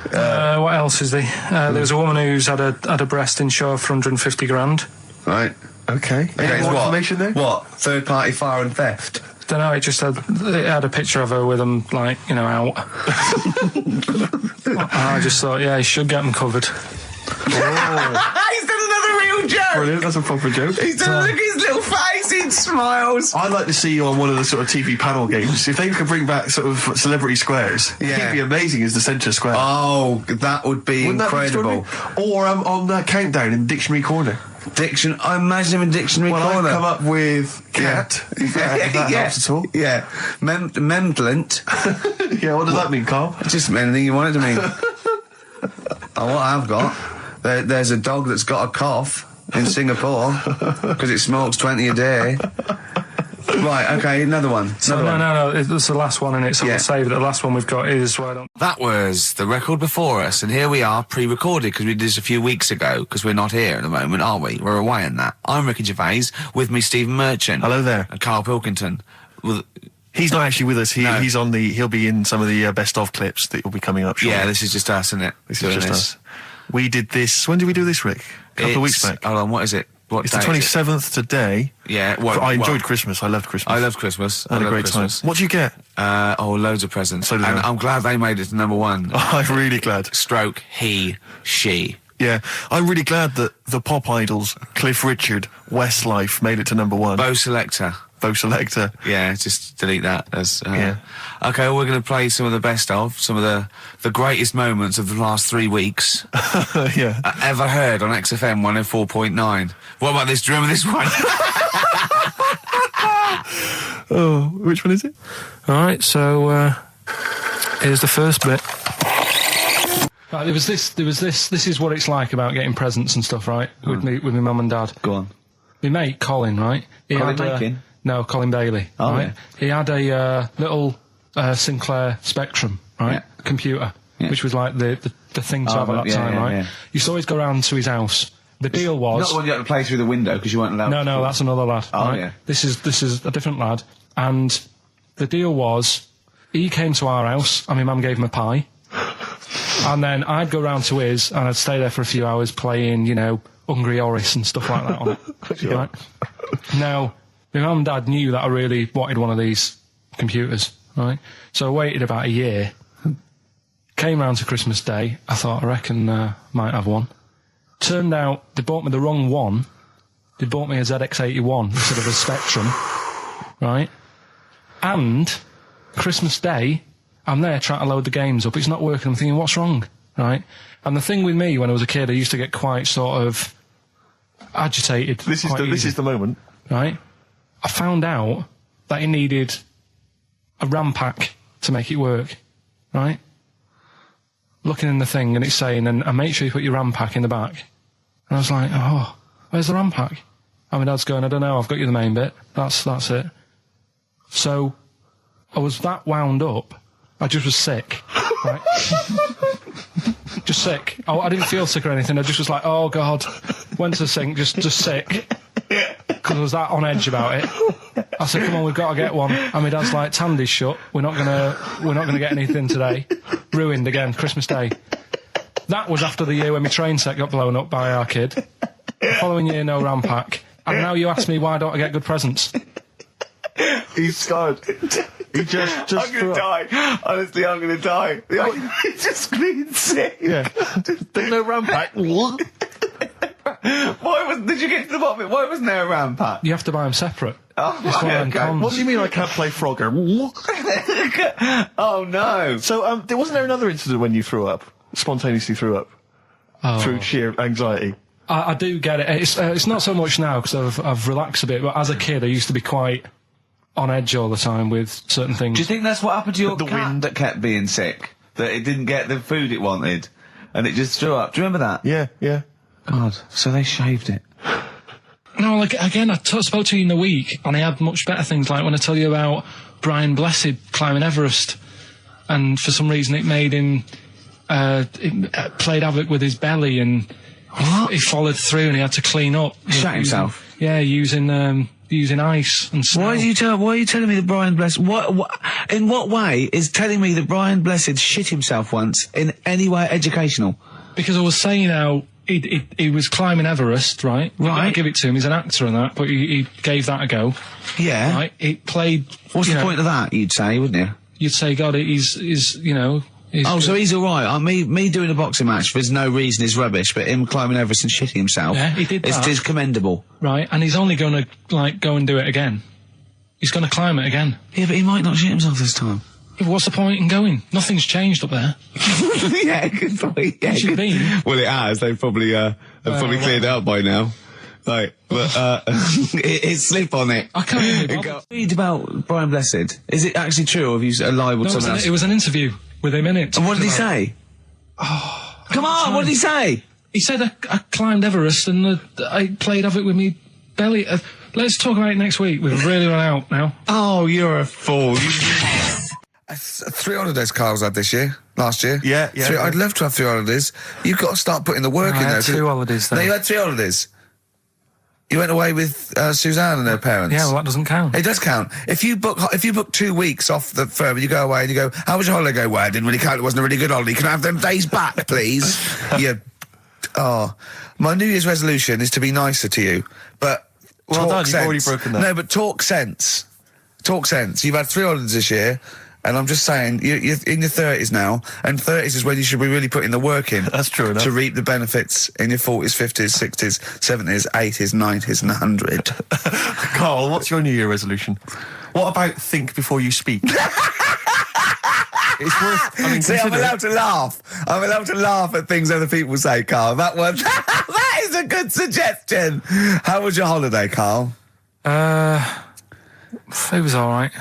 What else is there? There was a woman who's had a breast insured for 150 grand. Right. Okay. Any more information there? What? Third party fire and theft? Don't know. It had a picture of her with them, like, you know, out. I just thought, yeah, he should get them covered. Oh. He's done another real joke. Brilliant, that's a proper joke. He's done, look at his little face, he smiles. I'd like to see you on one of the sort of TV panel games. If they could bring back sort of celebrity squares, it'd be amazing as the centre square. Oh, that would be incredible. Or on Countdown in Dictionary Corner. I imagine him in Dictionary Corner. I come up with cat, if that helps at all. Yeah. Memblent. Yeah, what does that mean, Karl? Just anything you want it to mean. What I've got, there's a dog that's got a cough in Singapore because it smokes 20 a day. Right, okay, another one. No, it's the last one in it, so we'll save it. The last one we've got is That was the record before us, and here we are, pre-recorded, because we did this a few weeks ago, because we're not here at the moment, are we? We're away in that. I'm Ricky Gervais, with me Stephen Merchant. Hello there. And Karl Pilkington. He's not actually with us. He'll be in some of the best of clips that will be coming up shortly. Yeah, this is just us, isn't it? This is just us. We did this. When did we do this, Rick? A couple of weeks back. Hold on, what is it? It's the 27th today. Yeah. I enjoyed Christmas. I loved Christmas. I loved Christmas. I had a great time. What did you get? Loads of presents. So did I. I'm glad they made it to number one. I'm really glad. Stroke, he, she. Yeah, I'm really glad that the pop idols, Cliff Richard, Westlife, made it to number one. Bo Selector. Yeah, just delete that. Okay, we're going to play some of the best of, some of the greatest moments of the last 3 weeks. Yeah. Ever heard on XFM 104.9. What about this? Do you remember this one? Oh, which one is it? All right, so here's the first bit. Right, there was this. This is what it's like about getting presents and stuff, right? With my mum and dad. Go on. My mate Colin, right? No, Colin Bailey. Oh, right? Yeah. He had a little Sinclair Spectrum, right? Yeah. Computer, which was like the thing to have at that time, right? Yeah. You used to always go round to his house. The deal was not the one you had to play through the window because you weren't allowed. No, that's another lad. Oh right? yeah. This is a different lad, and the deal was he came to our house and my mum gave him a pie, and then I'd go round to his and I'd stay there for a few hours playing, you know, Hungry Horace and stuff like that on it. Sure. Right? Now, my mum and dad knew that I really wanted one of these computers, right? So I waited about a year. Came round to Christmas Day. I thought, I reckon might have one. Turned out they bought me the wrong one. They bought me a ZX81 instead of a Spectrum, right? And Christmas Day, I'm there trying to load the games up. It's not working. I'm thinking, what's wrong, right? And the thing with me, when I was a kid, I used to get quite sort of agitated. This is the moment, right? I found out that it needed a RAM pack to make it work, right? Looking in the thing and it's saying, and make sure you put your RAM pack in the back. And I was like, oh, where's the RAM pack? And my dad's going, I don't know, I've got you the main bit. That's it. So I was that wound up, I just was sick, right? Just sick. I didn't feel sick or anything. I just was like, oh God. Went to the sink, just sick. Because I was that on edge about it. I said, come on, we've got to get one. And my dad's like, Tandy's shut. We're not gonna get anything today. Ruined again, Christmas Day. That was after the year when my train set got blown up by our kid. The following year, no RAM pack. And now you ask me why don't I get good presents? He's scarred. He just I'm gonna die. Honestly, I'm gonna die. He's just been sick. Yeah. There's no RAM pack. Did you get to the bottom of it? Why wasn't there a RAM pack? You have to buy them separate. Oh, It's one of them cons. What do you mean I can't play Frogger? Oh no. So, wasn't there another incident when you threw up? Spontaneously threw up? Through sheer anxiety? I do get it. It's not so much now because I've relaxed a bit, but as a kid I used to be quite on edge all the time with certain things. Do you think that's what happened to your cat that kept being sick? That it didn't get the food it wanted? And it just threw up? Do you remember that? Yeah. God, so they shaved it. No, like, again, I spoke to you in the week, and I had much better things, like when I tell you about Brian Blessed climbing Everest, and for some reason it made him, it played havoc with his belly, and he followed through, and he had to clean up. Shut himself? Yeah, using ice and snow. Why are you telling me that Brian Blessed... in what way is telling me that Brian Blessed shit himself once in any way educational? Because I was saying how he was climbing Everest, right? Right. I give it to him, he's an actor and that, but he gave that a go. Yeah. Right? He played... What's the point of that, you'd say, wouldn't you? You'd say, God, he's you know... So he's alright. Me doing a boxing match, there's no reason is rubbish, but him climbing Everest and shitting himself... Yeah, he did that. It's commendable. Right, and he's only going to, go and do it again. He's going to climb it again. Yeah, but he might not shit himself this time. Yeah, what's the point in going? Nothing's changed up there. Yeah, good point. Yeah, Should be. Well, it has. They've probably cleared it up by now. Right, but it's slip on it. I can't even read about Brian Blessed. Is it actually true, or have you libelled someone else? It was an interview with him in it. And what did he say? Oh, come on, what did he say? He said I climbed Everest and I played havoc with me belly. Let's talk about it next week. We've really run out now. Oh, you're a fool. 3 holidays Karl's had this year, last year. Yeah. I'd love to have 3 holidays. You've got to start putting the work in there. I had 2 holidays though. No, you had 3 holidays. You went away with Suzanne and her parents. Yeah, well, that doesn't count. It does count. If you book 2 weeks off the firm, you go away and you go, how was your holiday? Go, well, I didn't really count. It wasn't a really good holiday. Can I have them days back, please? My New Year's resolution is to be nicer to you, but well done, sense. You've already broken that. No, but talk sense. Talk sense. You've had 3 holidays this year. And I'm just saying, you're in your 30s now, and 30s is when you should be really putting the work in. That's true enough. To reap the benefits in your 40s, 50s, 60s, 70s, 80s, 90s, and 100. Karl, what's your New Year resolution? What about think before you speak? It's worth... See, I'm allowed to laugh. I'm allowed to laugh at things other people say, Karl. That is a good suggestion. How was your holiday, Karl? It was all right.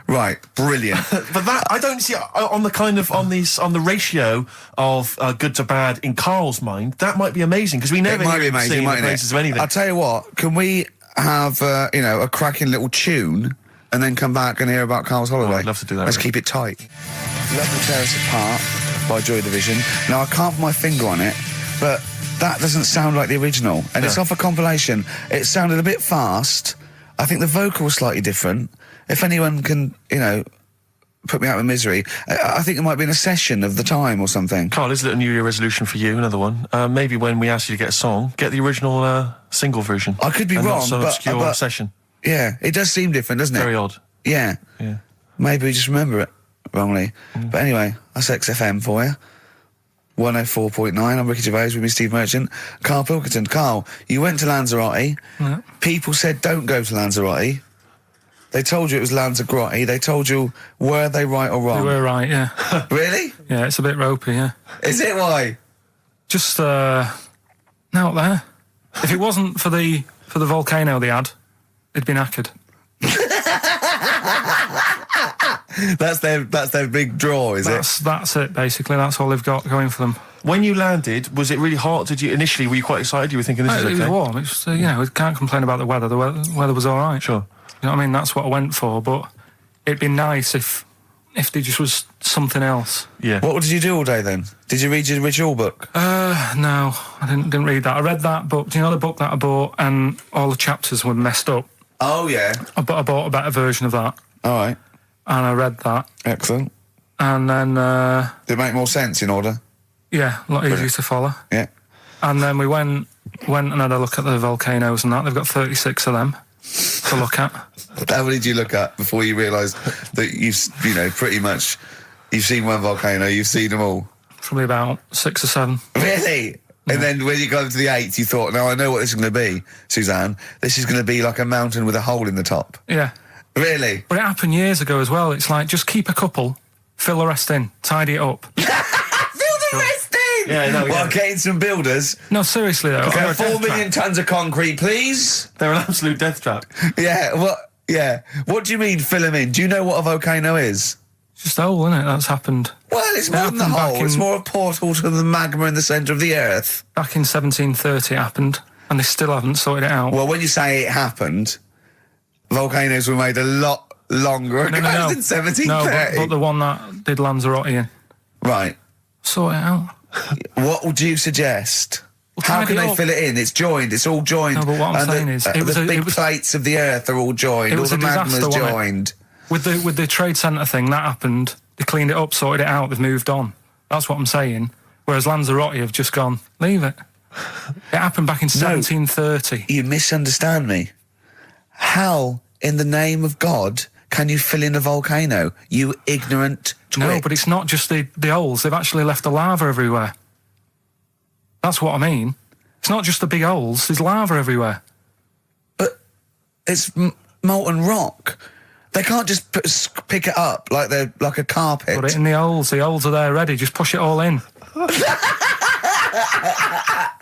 Right, brilliant. But that I don't see on the ratio of good to bad in Karl's mind. That might be amazing because we never hear him sing the praises of anything. I'll tell you what. Can we have a cracking little tune and then come back and hear about Karl's holiday? I'd love to do that. Let's keep it tight. Love to Tear Us Apart by Joy Division. Now I can't put my finger on it, but that doesn't sound like the original, and it's off a compilation. It sounded a bit fast. I think the vocal was slightly different. If anyone can, put me out of misery, I think it might be in a session of the time or something. Karl, is it a New Year resolution for you? Another one. Maybe when we ask you to get a song, get the original single version. I could be and wrong, not some but obscure session. Yeah, it does seem different, doesn't it? Very odd. Yeah. Maybe we just remember it wrongly. But anyway, that's XFM for you. 104.9. I'm Ricky Gervais with me, Steve Merchant. Karl Pilkington. Karl, you went to Lanzarote. Yeah. People said don't go to Lanzarote. They told you it was Lanzarote. They told you, were they right or wrong? You were right, yeah. Really? Yeah, it's a bit ropey, yeah. Is it? Why? Just, out there. If it wasn't for the volcano they had, it'd been knackered. That's their big draw, is it? That's it, basically. That's all they've got going for them. When you landed, was it really hot? Initially, were you quite excited? You were thinking this is okay? It was warm. It's, we can't complain about the weather. The weather was all right. Sure. You know what I mean? That's what I went for, but it'd be nice if there just was something else. Yeah. What did you do all day then? Did you read your ritual book? No, I didn't read that. I read that book. Do you know the book that I bought and all the chapters were messed up? Oh, yeah. I bought a better version of that. All right. And I read that. Excellent. And then... Did it make more sense in order? Yeah, a lot easier to follow. Yeah. And then we went and had a look at the volcanoes and that. They've got 36 of them to look at. How many did you look at before you realised that pretty much you've seen one volcano, you've seen them all? Probably about 6 or 7. Really? And then when you got to the 8th, you thought, no, I know what this is going to be, Suzanne. This is going to be like a mountain with a hole in the top. Yeah. Really? But it happened years ago as well. It's like, just keep a couple, fill the rest in, tidy it up. Fill the rest in! Yeah, no, Well, getting some builders. No, seriously though. Okay, 4 million tonnes of concrete, please. They're an absolute death trap. Yeah, what do you mean fill them in? Do you know what a volcano is? It's just a hole, isn't it? That's happened. Well, it's more than the hole. It's more a portal to the magma in the centre of the Earth. Back in 1730 it happened, and they still haven't sorted it out. Well, when you say it happened, volcanoes were made a lot longer ago than 1730. No, but the one that did Lanzarote in. Right. Sort it out. What would you suggest? Well, How tidy can it they up. fill it in? It's joined. It's all joined. No, but what I'm And saying is, the big plates of the Earth are all joined. It All was the a disaster, magma's wasn't it? joined. With the trade centre thing, that happened. They cleaned it up, sorted it out, they've moved on. That's what I'm saying. Whereas Lanzarote have just gone, leave it. It happened back in 1730. You misunderstand me. How, in the name of God, can you fill in a volcano? You ignorant twit. No, but it's not just the holes. They've actually left the lava everywhere. That's what I mean. It's not just the big holes. There's lava everywhere. But it's molten rock. They can't just pick it up like they're like a carpet. Put it in the holes. The holes are there ready. Just push it all in.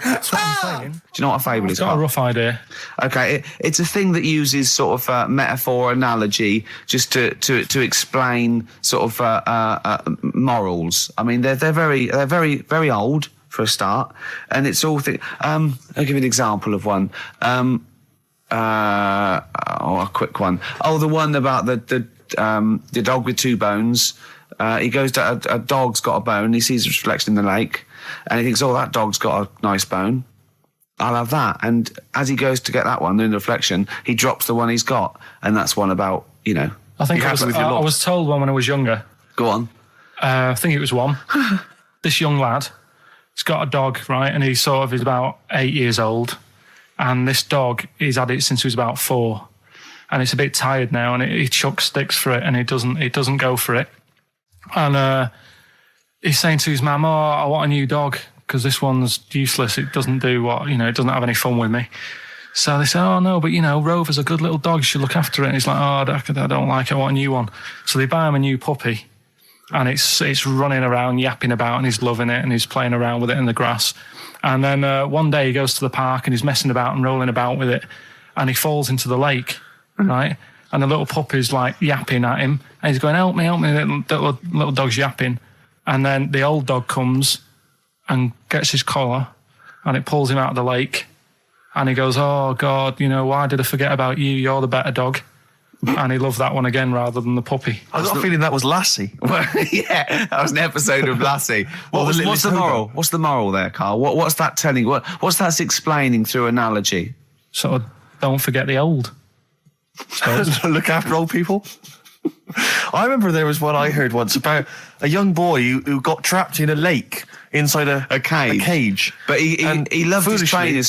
That's what I'm saying. Do you know what a fable is? I've got a rough idea. Okay, it's a thing that uses sort of metaphor, analogy, just to explain sort of morals. I mean, they're very very old for a start, and it's all. I'll give you an example of one. A quick one. Oh, the one about the dog with 2 bones. He goes to a dog's got a bone. He sees a reflection in the lake, and he thinks, "Oh, that dog's got a nice bone. I'll have that." And as he goes to get that one in the reflection, he drops the one he's got, and that's one about I think I was told one when I was younger. Go on. I think it was one. This young lad, he's got a dog, right, and he's about 8 years old. And this dog, he's had it since he was about 4, and it's a bit tired now, and he chucks sticks for it, and it doesn't go for it. And he's saying to his mum, "Oh, I want a new dog because this one's useless. It doesn't do what it doesn't have any fun with me." So they say, "Oh no, but Rover's a good little dog. You should look after it." And he's like, "Oh, I don't like it. I want a new one." So they buy him a new puppy, and it's running around, yapping about, and he's loving it, and he's playing around with it in the grass. And then one day he goes to the park and he's messing about and rolling about with it, and he falls into the lake, right? And the little puppy's like yapping at him, and he's going, help me, little dog's yapping. And then the old dog comes and gets his collar, and it pulls him out of the lake, and he goes, "Oh God, why did I forget about you? You're the better dog." And he loved that one again rather than the puppy. I got a feeling that was Lassie. Well, yeah, that was an episode of Lassie. What's the moral? What's the moral there, Karl? What's that telling? What's that explaining through analogy? Sort of, don't forget the old. Look after old people. I remember there was one I heard once about a young boy who got trapped in a lake inside a cage. But he loved his trainers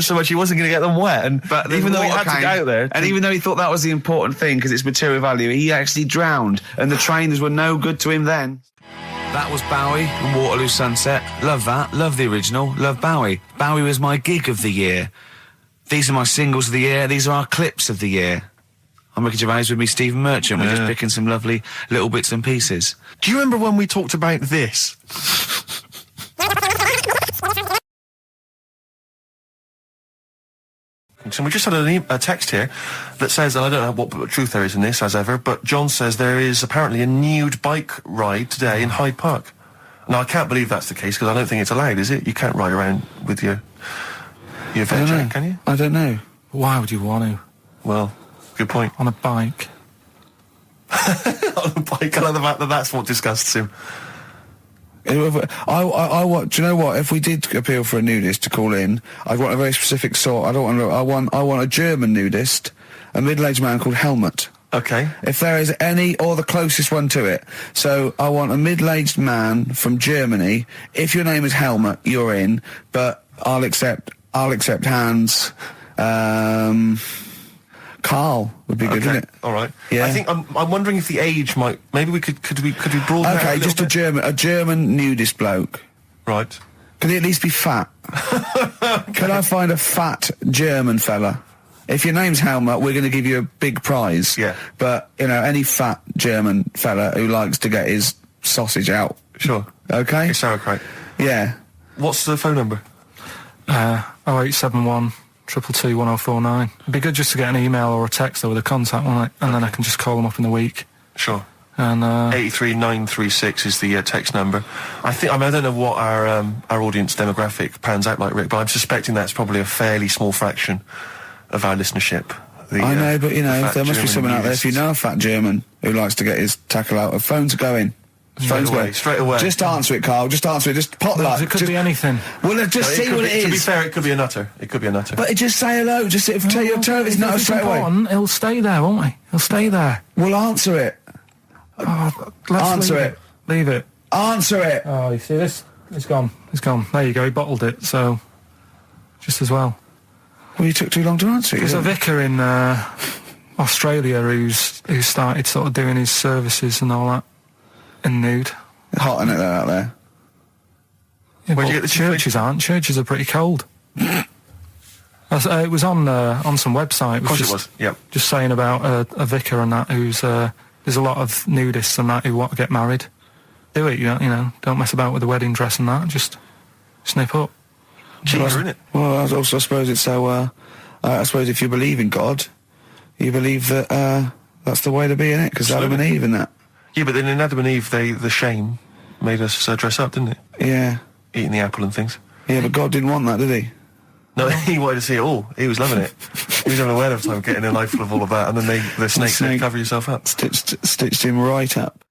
so much he wasn't going to get them wet. But even though he had to get out there, and even though he thought that was the important thing because it's material value, he actually drowned, and the trainers were no good to him then. That was Bowie and Waterloo Sunset. Love that. Love the original. Love Bowie. Bowie was my gig of the year. These are my singles of the year. These are our clips of the year. I'm Ricky Gervais, with me Stephen Merchant. We're just picking some lovely little bits and pieces. Do you remember when we talked about this? So we just had a text here that says, and I don't know what truth there is in this, as ever, but John says there is apparently a nude bike ride today in Hyde Park. Now, I can't believe that's the case, because I don't think it's allowed, is it? You can't ride around with your veg, can you? I don't know. Why would you want to? Well, good point. On a bike. On a bike, I like the fact that that's what disgusts him. I want. Do you know what? If we did appeal for a nudist to call in, I want a very specific sort. I want a German nudist, a middle-aged man called Helmut. Okay. If there is any, or the closest one to it. So I want a middle-aged man from Germany. If your name is Helmut, you're in. But I'll accept Hans. Karl would be good, wouldn't it? All right. Yeah. I think I'm wondering if the age might. Maybe we could we broaden out Okay, just bit? a German nudist bloke. Right. Can he at least be fat? Can I find a fat German fella? If your name's Helmut, we're going to give you a big prize. Yeah. But, any fat German fella who likes to get his sausage out. Sure. Okay? It's sauerkraut. Yeah. What's the phone number? 0871 222 1049. It'd be good just to get an email or a text with a contact on it, and then I can just call them up in the week. Sure. And 83936 is the text number. I don't know what our audience demographic pans out like, Rick, but I'm suspecting that's probably a fairly small fraction of our listenership. I know, but there must be someone out there. If you know a fat German who likes to get his tackle out, phones are going. Straight away. Just answer it, Karl. Just answer it. Just potluck. it could be anything. Well, just see what it is. To be fair, it could be a nutter. But just say hello. Just tell your turn. It's not straight away. He'll stay there, won't he? He'll stay there. Well, answer it. Answer it. Leave it. Answer it. Oh, you see this? It's gone. It's gone. There you go. He bottled it. So, just as well. Well, you took too long to answer it. There's a vicar in Australia who started sort of doing his services and all that in nude. Hot, isn't it, out there? Yeah, Where'd you get the churches aren't. Churches are pretty cold. It was on some website. Of course it was. Yep. Just saying about a vicar and that who's there's a lot of nudists and that who want to get married. Do it, don't mess about with the wedding dress and that. Just snip up. Cheaper, isn't it? Well, I also suppose it's so. I suppose if you believe in God, you believe that that's the way to be, innit? Because Adam and Eve and that. Yeah, but then in Adam and Eve, the shame made us dress up, didn't it? Yeah. Eating the apple and things. Yeah, but God didn't want that, did he? No, he wanted to see it all. He was loving it. He was having a whale of a time getting a life full of all of that, and then the snake said, cover yourself up. Stitched him right up.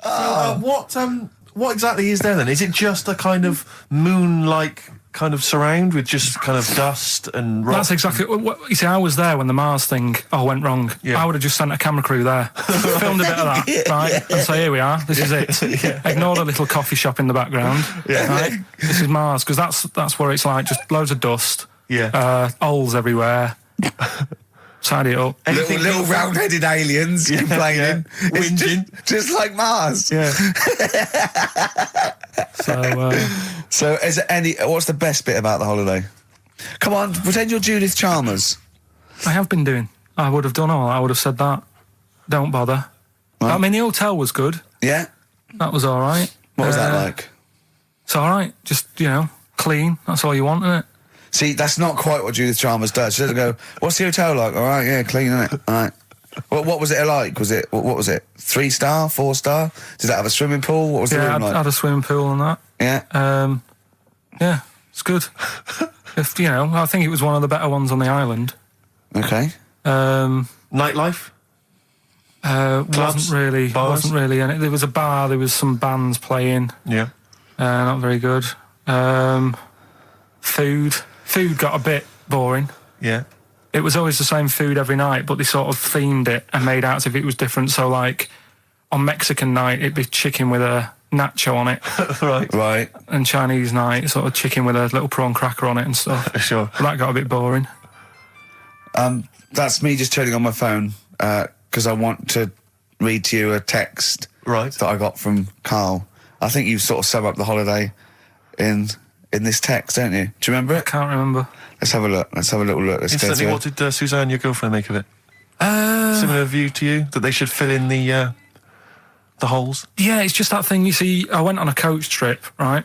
What exactly is there then? Is it just a kind of moon-like kind of surround with just kind of dust and rock? That's exactly what you see. I was there when the Mars thing went wrong. Yeah. I would have just sent a camera crew there, filmed a bit of that, right, and say, here we are, this is it. Ignore the little coffee shop in the background. Right? This is Mars, because that's where it's like just loads of dust, holes everywhere. Tidy it up. Little round-headed aliens complaining. Whinging. Just like Mars. Yeah. So is there what's the best bit about the holiday? Come on, pretend you're Judith Chalmers. I have been doing. I would have done all. I would have said that. Don't bother. Right. I mean, the hotel was good. Yeah. That was all right. What was that like? It's all right. Just, clean. That's all you want, isn't it? See, that's not quite what Judith Chalmers does. She doesn't go, what's the hotel like? All right, yeah, clean, isn't it? All right. What was it like? What was it? 3-star, 4-star? Did that have a swimming pool? What was the room like? Yeah, had a swimming pool and that. Yeah. Yeah, it's good. I think it was one of the better ones on the island. Okay. Nightlife? Wasn't really. And there was a bar. There was some bands playing. Yeah. Not very good. Food got a bit boring. Yeah. It was always the same food every night, but they sort of themed it and made out as if it was different. So, like, on Mexican night, it'd be chicken with a nacho on it. Right. And Chinese night, sort of chicken with a little prawn cracker on it and stuff. Sure. But that got a bit boring. That's me just turning on my phone because I want to read to you a text that I got from Karl. I think you sort of sum up the holiday in this text, don't you? Do you remember it? I can't remember. Let's have a look. Let's have a little look. Instantly, what did Suzanne, your girlfriend, make of it? Similar view to you? That they should fill in the holes? Yeah, it's just that thing, you see, I went on a coach trip, right?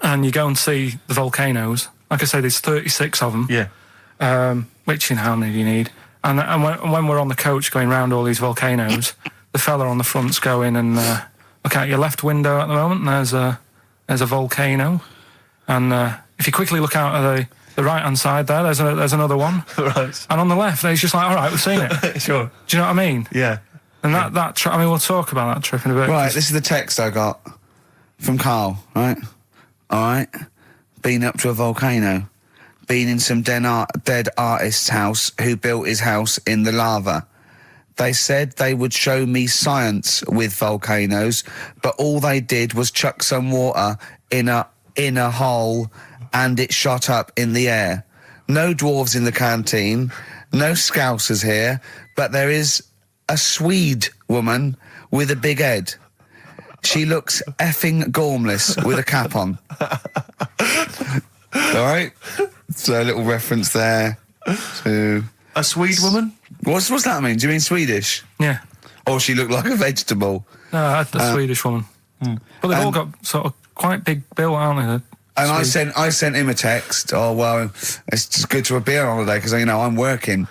And you go and see the volcanoes. Like I say, there's 36 of them. Yeah. Which, how many do you need? And when we're on the coach going round all these volcanoes, the fella on the front's going and look out your left window at the moment, and there's a volcano. And if you quickly look out at the right-hand side there, there's another one. Right. And on the left, there's just like, all right, we've seen it. Sure. Do you know what I mean? Yeah. And that trip, we'll talk about that trip in a bit. Right, this is the text I got from Karl, right? All right. Been up to a volcano. Been in some dead artist's house who built his house in the lava. They said they would show me science with volcanoes, but all they did was chuck some water in a hole and it shot up in the air. No dwarves in the canteen, no scousers here, but there is a Swede woman with a big head. She looks effing gormless with a cap on. All right? So a little reference there to... A Swede woman? What's that mean? Do you mean Swedish? Yeah. Or she looked like a vegetable? No, the Swedish woman. But they've all got sort of quite big bill, aren't they? And I sent him a text. Oh, well, it's just good to be on holiday because, you know, I'm working.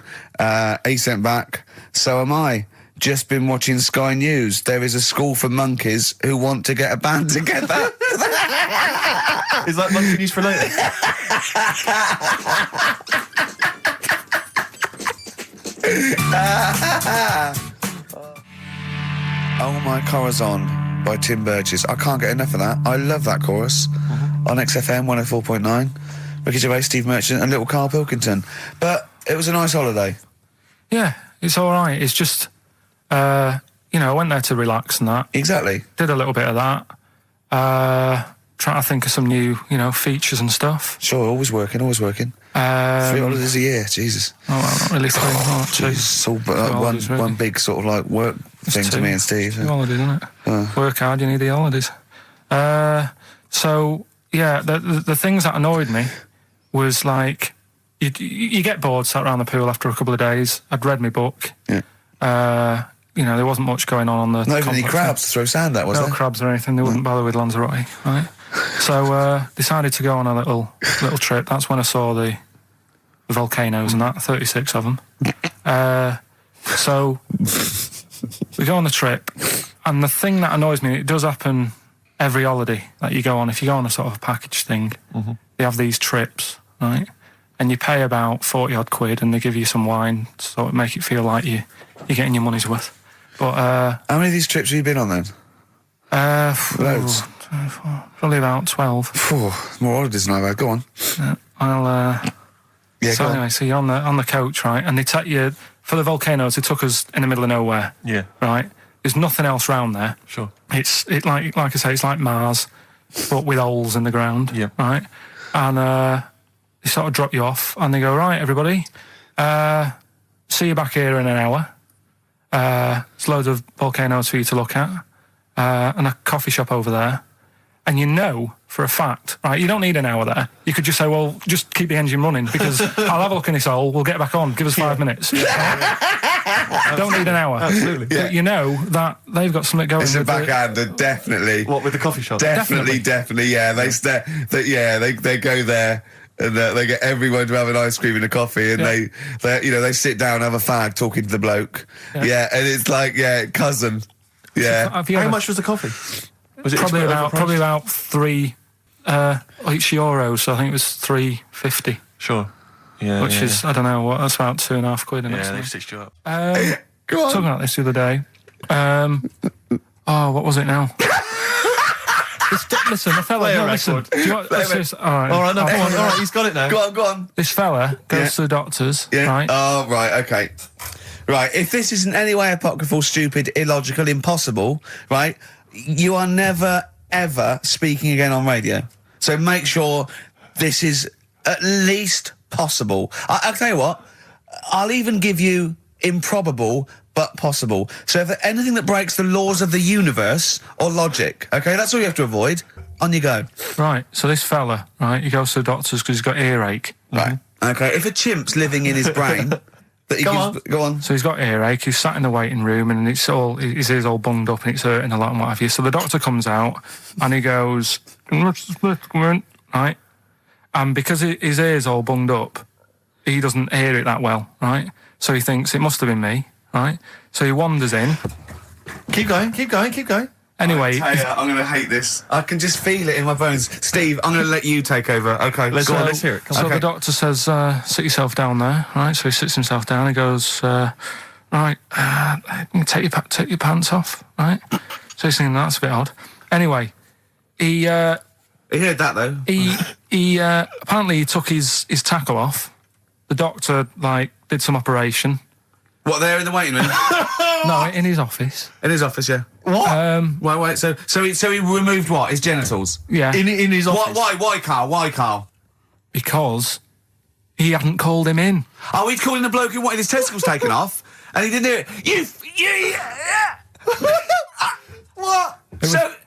He sent back, so am I. Just been watching Sky News. There is a school for monkeys who want to get a band together. Is that monkey news for later? Oh My Corazon by Tim Burgess. I can't get enough of that. I love that chorus. On XFM 104.9. Ricky Gervais, Steve Merchant and little Karl Pilkington. But it was a nice holiday. Yeah, it's all right. It's just, you know, I went there to relax and that. Exactly. Did a little bit of that. Trying to think of some new, you know, features and stuff. Sure, always working. 3 holidays a year, Jesus. Oh, well, not really 3. Oh, two. It's all one big sort of like work thing to me and Steve. Two holidays, isn't it? Work hard, you need the holidays. So, yeah, the things that annoyed me was like, you get bored sat around the pool after a couple of days. I'd read my book. Yeah. You know, there wasn't much going on the... Not even any crabs to throw sand at, was there? No crabs or anything. They wouldn't bother with Lanzarote, right? So, decided to go on a little trip. That's when I saw the volcanoes and that, 36 of them. So, we go on the trip, and the thing that annoys me, it does happen every holiday that you go on. If you go on a sort of a package thing, they have these trips, right? And you pay about 40 odd quid, and they give you some wine to sort of make it feel like you're getting your money's worth. But how many of these trips have you been on then? Loads. Probably about 12. More holidays than I've had. Go on. Yeah, so anyway, so you're on the coach, right? And they take you for the volcanoes. They took us in the middle of nowhere. Yeah. Right. There's nothing else round there. Sure. It's like I say, it's like Mars, but with holes in the ground. Yeah. Right. And they sort of drop you off, and they go, right, everybody, see you back here in an hour. There's loads of volcanoes for you to look at, and a coffee shop over there. And you know for a fact, right, you don't need an hour there. You could just say, well, just keep the engine running because I'll have a look in this hole, we'll get back on, give us 5 minutes. Don't need an hour. Absolutely. Yeah. But you know that they've got something going. It's a backhander, definitely. What, with the coffee shop? Definitely, yeah. They go there. And they get everyone to have an ice cream and a coffee, and they sit down, have a fag, talking to the bloke. Yeah, and it's like, cousin. Yeah. How much was the coffee? Was it probably about €3 each euro? So I think it was $3.50. Sure. Yeah. Which is I don't know what that's about £2.5 quid. Yeah, they've stitched you up. Go on. Talking about this the other day. What was it now? Listen, the fella. No, listen. Do you want, all right, no, go on. All right, he's got it now. Go on. This fella goes to the doctors, right? Oh, right, okay. Right, if this isn't any way apocryphal, stupid, illogical, impossible, right, you are never, ever speaking again on radio. So make sure this is at least possible. I'll tell you what, I'll even give you improbable but possible. So if anything that breaks the laws of the universe or logic, okay, that's all you have to avoid. On you go. Right, so this fella, right, he goes to the doctors because he's got earache. Right, okay, if a chimp's living in his brain... Go on. So he's got earache, he's sat in the waiting room and his ears all bunged up and it's hurting a lot and what have you. So the doctor comes out and he goes, right? And because his ear's all bunged up, he doesn't hear it that well, right? So he thinks it must have been me, right? So he wanders in. Keep going. Anyway, I'm going to hate this. I can just feel it in my bones. Steve, I'm going to let you take over. Okay, let's hear it. So the doctor says, sit yourself down there, right? So he sits himself down. He goes, right, take your pants off, right? So he's thinking that's a bit odd. Anyway, he heard that though. He apparently he took his tackle off. The doctor did some operation. What, there in the waiting room? No, in his office. In his office, yeah. What? Wait. So he removed what? His genitals? Yeah. In his office. Why, Karl? because he hadn't called him in. Oh, he'd called in the bloke who wanted his testicles taken off, and he didn't hear it. What?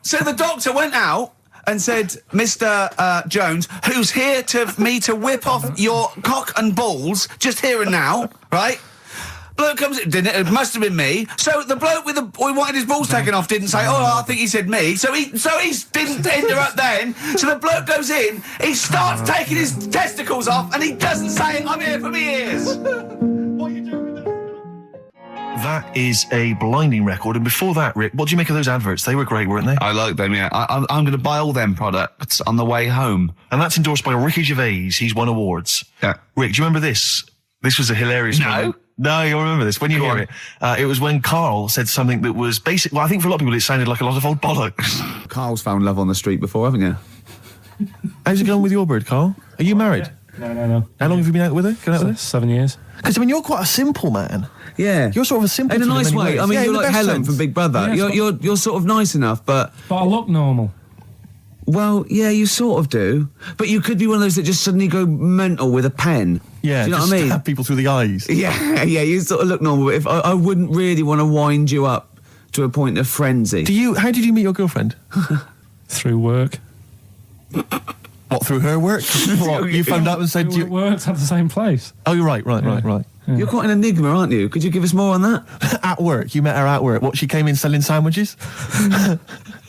So the doctor went out and said, Mr. Jones, who's here to whip off your cock and balls, just here and now, right? Bloke comes in, didn't it? It must have been me. So the bloke who wanted his balls taken off didn't say, I think he said me. So he didn't interrupt then. So the bloke goes in, he starts taking his testicles off, and he doesn't say, I'm here for me ears. What are you doing with that? That is a blinding record. And before that, Rick, what do you make of those adverts? They were great, weren't they? I like them, yeah. I'm going to buy all them products on the way home. And that's endorsed by Ricky Gervais. He's won awards. Yeah. Rick, do you remember this? This was a hilarious moment. No, you'll remember this when you hear it. It was when Karl said something that was basic. Well, I think for a lot of people it sounded like a lot of old bollocks. Karl's found love on the street before, haven't you? How's it going with your bird, Karl? Are you married? No. How long have you been out with her? Going out with her? 7 years. Because, I mean, you're quite a simple man. Yeah. You're sort of a simple in a nice way. I mean, you're like Helen sense. from Big Brother. Yeah, you're sort of nice enough, but I look normal. Well, yeah, you sort of do. But you could be one of those that just suddenly go mental with a pen. Yeah, do you know just what I mean? stab people through the eyes. Yeah, you sort of look normal. But if I wouldn't really want to wind you up to a point of frenzy. How did you meet your girlfriend? Through work. What, through her work? What, you found out and said We worked at the same place. Oh, you're right. Yeah. You're quite an enigma, aren't you? Could you give us more on that? At work, you met her at work. What, she came in selling sandwiches?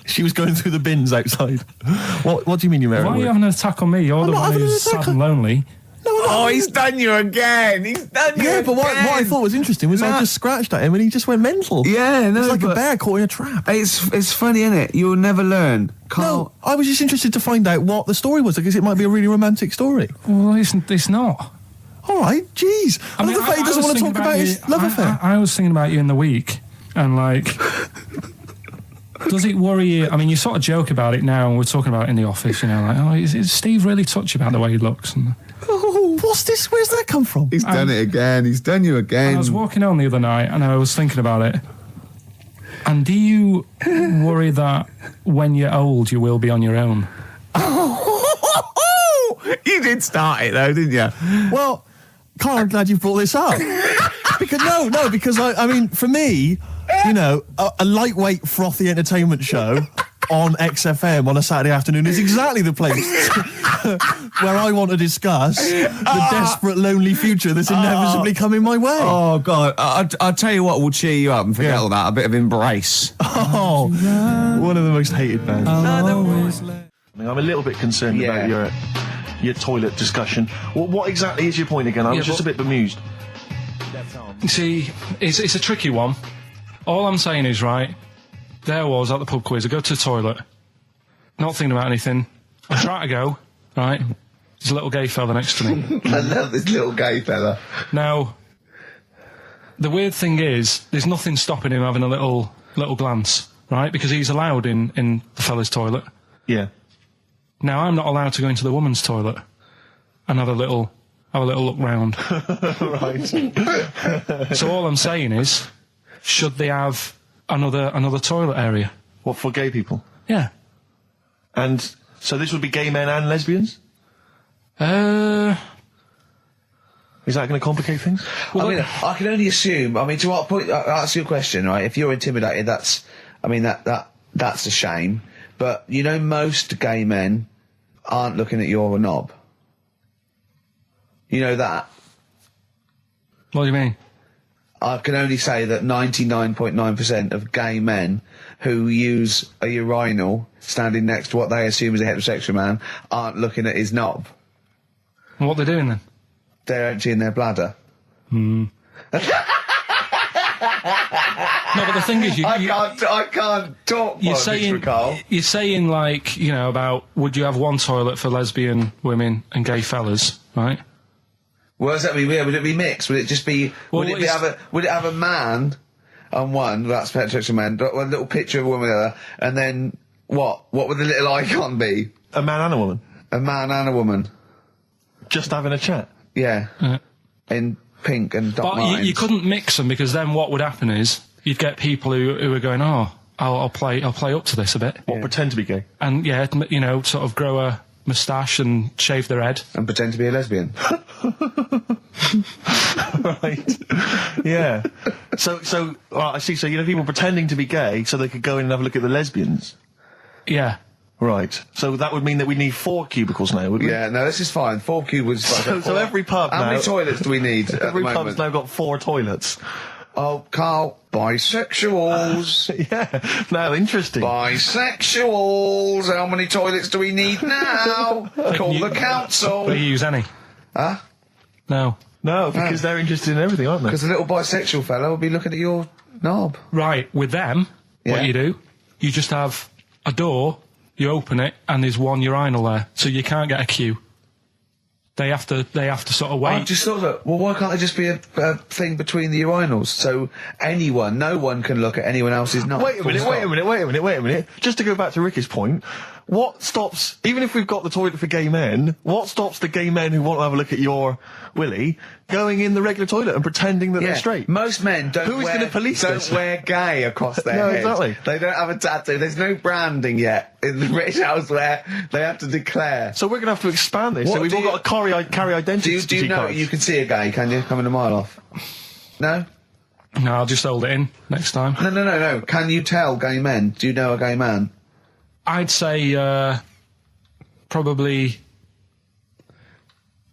She was going through the bins outside. What do you mean you met her at Why are work? you having an attack on me? You're the one who's sad and lonely. Oh, he's done you again. He's done you Yeah, again. but what I thought was interesting was I just scratched at him and he just went mental. Yeah, no, It's like a but bear caught in a trap. It's funny, isn't it? You'll never learn. Karl. No, I was just interested to find out what the story was, because it might be a really romantic story. Well, it's not. All right, jeez. I love the fact he doesn't want to talk about his love affair. I was thinking about you in the week, and like, does it worry you? I mean, you sort of joke about it now, and we're talking about it in the office, you know, like, oh, is Steve really touchy about the way he looks? And, Oh, what's this? Where's that come from? He's done it again. He's done you again. I was walking on the other night, and I was thinking about it. And do you worry that when you're old, you will be on your own? You did start it though, didn't you? Well, Karl, I'm glad you brought this up. because I mean, for me, you know, a lightweight, frothy entertainment show on XFM on a Saturday afternoon is exactly the place where I want to discuss the desperate, lonely future that's inevitably coming my way. Oh, God. I'll tell you what will cheer you up and forget all that. A bit of Embrace. Oh, one of the most hated bands. I'm a little bit concerned about your toilet discussion. What exactly is your point again? I was just a bit bemused. You see, it's a tricky one. All I'm saying is, right, there I was at the pub quiz. I go to the toilet, not thinking about anything. I try to go, right? There's a little gay fella next to me. I love this little gay fella. Now, the weird thing is, there's nothing stopping him having a little glance, right? Because he's allowed in the fella's toilet. Yeah. Now, I'm not allowed to go into the woman's toilet and have a little look round. Right. So all I'm saying is, should they have another toilet area? What, for gay people? Yeah. And so this would be gay men and lesbians? Is that going to complicate things? Well, I mean, I can only assume. I mean, to what point? I'll ask you a question, right? If you're intimidated, that's a shame. But you know, most gay men aren't looking at your knob. You know that. What do you mean? I can only say that 99.9% of gay men who use a urinal standing next to what they assume is a heterosexual man aren't looking at his knob. And what they're doing then? They're emptying their bladder. No, but the thing is, I can't talk. You're saying like, you know, about would you have one toilet for lesbian women and gay fellas, right? Well, does that mean? Yeah, would it be mixed? Would it just be? Would it have a man on one? That's heterosexual man. One little picture of a woman, other, and then what? What would the little icon be? A man and a woman. A man and a woman. Just having a chat. Yeah. In pink and Doc Martens. But you couldn't mix them, because then what would happen is you'd get people who are going, oh, I'll play up to this a bit. What, pretend to be gay? And yeah, you know, sort of grow moustache and shave their head. And pretend to be a lesbian. Right. Yeah. So, I see. So, people pretending to be gay so they could go in and have a look at the lesbians. Yeah. Right. So that would mean that we need 4 cubicles now, wouldn't we? Yeah, no, this is fine. 4 cubicles. So every pub How now... many toilets do we need at Every the pub's moment? now got 4 toilets. Oh, Karl, bisexuals. Yeah. Now, interesting. Bisexuals. How many toilets do we need now? Call the council. Do you use any? Huh? No. No, because they're interested in everything, aren't they? Because the little bisexual fella will be looking at your knob. Right, with them, Yeah. what you just have a door, you open it, and there's one urinal there, so you can't get a queue. They have to sort of wait. I just thought that, well, why can't there just be a thing between the urinals so no one can look at anyone else's knob? Wait a minute. Just to go back to Ricky's point, what stops, even if we've got the toilet for gay men, what stops the gay men who want to have a look at your willy going in the regular toilet and pretending that they're straight? Most men don't Who is going to police this? Don't wear gay across their No, head. exactly. They don't have a tattoo. There's no branding yet in the British house where they have to declare. So we're going to have to expand this. What so we've do all you- got to carry identity Do you know cards. you can see a gay, can you? Coming a mile off. No? No, I'll just hold it in next time. No. Can you tell gay men? Do you know a gay man? I'd say probably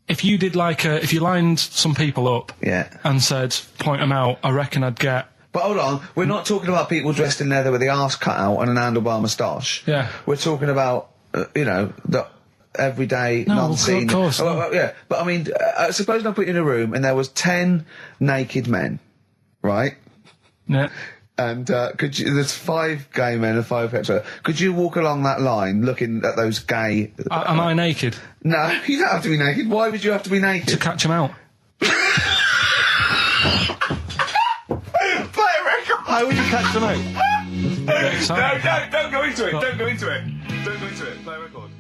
if you did if you lined some people up and said point them out, I reckon I'd get. But hold on, we're not talking about people dressed in leather with the arse cut out and an handlebar moustache. Yeah. We're talking about, the everyday, No, non-seen. of course, no. Well, yeah, but I mean, suppose I put you in a room and there was 10 naked men, right? Yeah. And there's 5 gay men and 5 hetero. Could you walk along that line looking at those gay... Am I naked? No, you don't have to be naked. Why would you have to be naked? To catch them out. How would you catch them out? Don't go into it. Don't go into it. Play a record.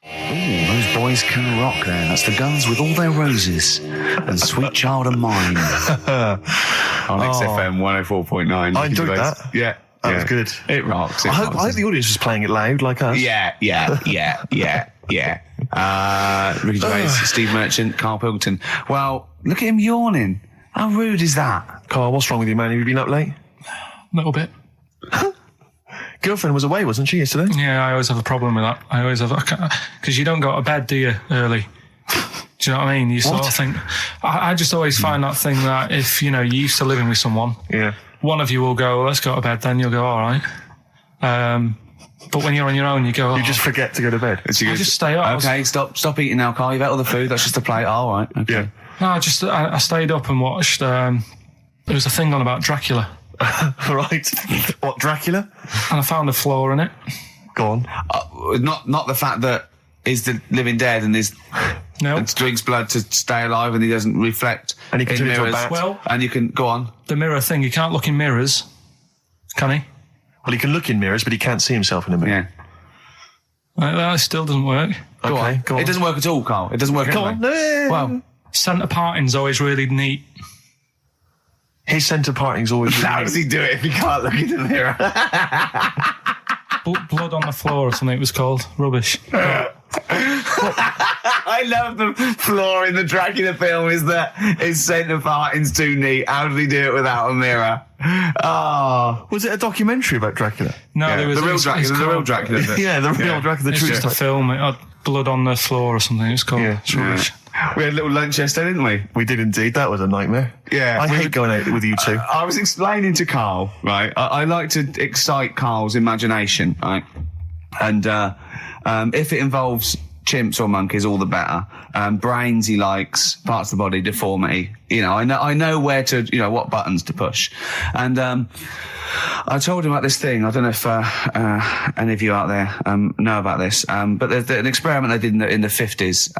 Ooh, those boys can rock there. That's the Guns with All Their Roses and Sweet Child of Mine. On XFM 104.9. I enjoyed that. Yeah. That was good. It rocks. I hope the audience was playing it loud like us. Yeah. Ricky Gervais, Steve Merchant, Karl Pilkington. Well, look at him yawning. How rude is that? Karl, what's wrong with you, man? Have you been up late? A little bit. Girlfriend was away, wasn't she, yesterday? Yeah, I always have a problem with that. I always have, because you don't go to bed, do you, early? Do you know what I mean? You sort of think, I just always find that thing that if, you're used to living with someone, one of you will go, let's go to bed, then you'll go, all right. But when you're on your own, you go, You just forget to go to bed. I just stay up. Okay, stop eating now, Karl. You've ate all the food. That's just a plate. All right. Okay. Yeah. No, I stayed up and watched, there was a thing on about Dracula. Right. What, Dracula? And I found a flaw in it. Go on. Not the fact that he's the living dead and and drinks blood to stay alive and he doesn't reflect And he can in turn into a mirrors. bat. Well, And you can go on. the mirror thing, you can't look in mirrors, can he? Well, he can look in mirrors, but he can't see himself in a mirror. Yeah. That still doesn't work. Go on. Go on. It doesn't work at all, Karl. It doesn't work. Go anyway. on. Well, Centre parting's always really neat. His centre parting's always... how does he do it if he can't look in the mirror? Blood on the floor or something it was called. Rubbish. I love the flaw in the Dracula film is that his centre parting's too neat. How did he do it without a mirror? Oh. Was it a documentary about Dracula? No, Yeah, there was the real it's Dracula. The real called- Dracula. Yeah, the real Dracula. The It's true just a film. It had blood on the floor or something. It was called. Yeah. It's rubbish. We had a little lunch yesterday, didn't we? We did indeed. That was a nightmare. Yeah. I hate going out with you two. I was explaining to Karl, right? I like to excite Karl's imagination, right? And if it involves chimps or monkeys, all the better. Brains he likes, parts of the body, deformity. I know where to, what buttons to push. And I told him about this thing. I don't know if any of you out there know about this, but there's an experiment they did in the 50s,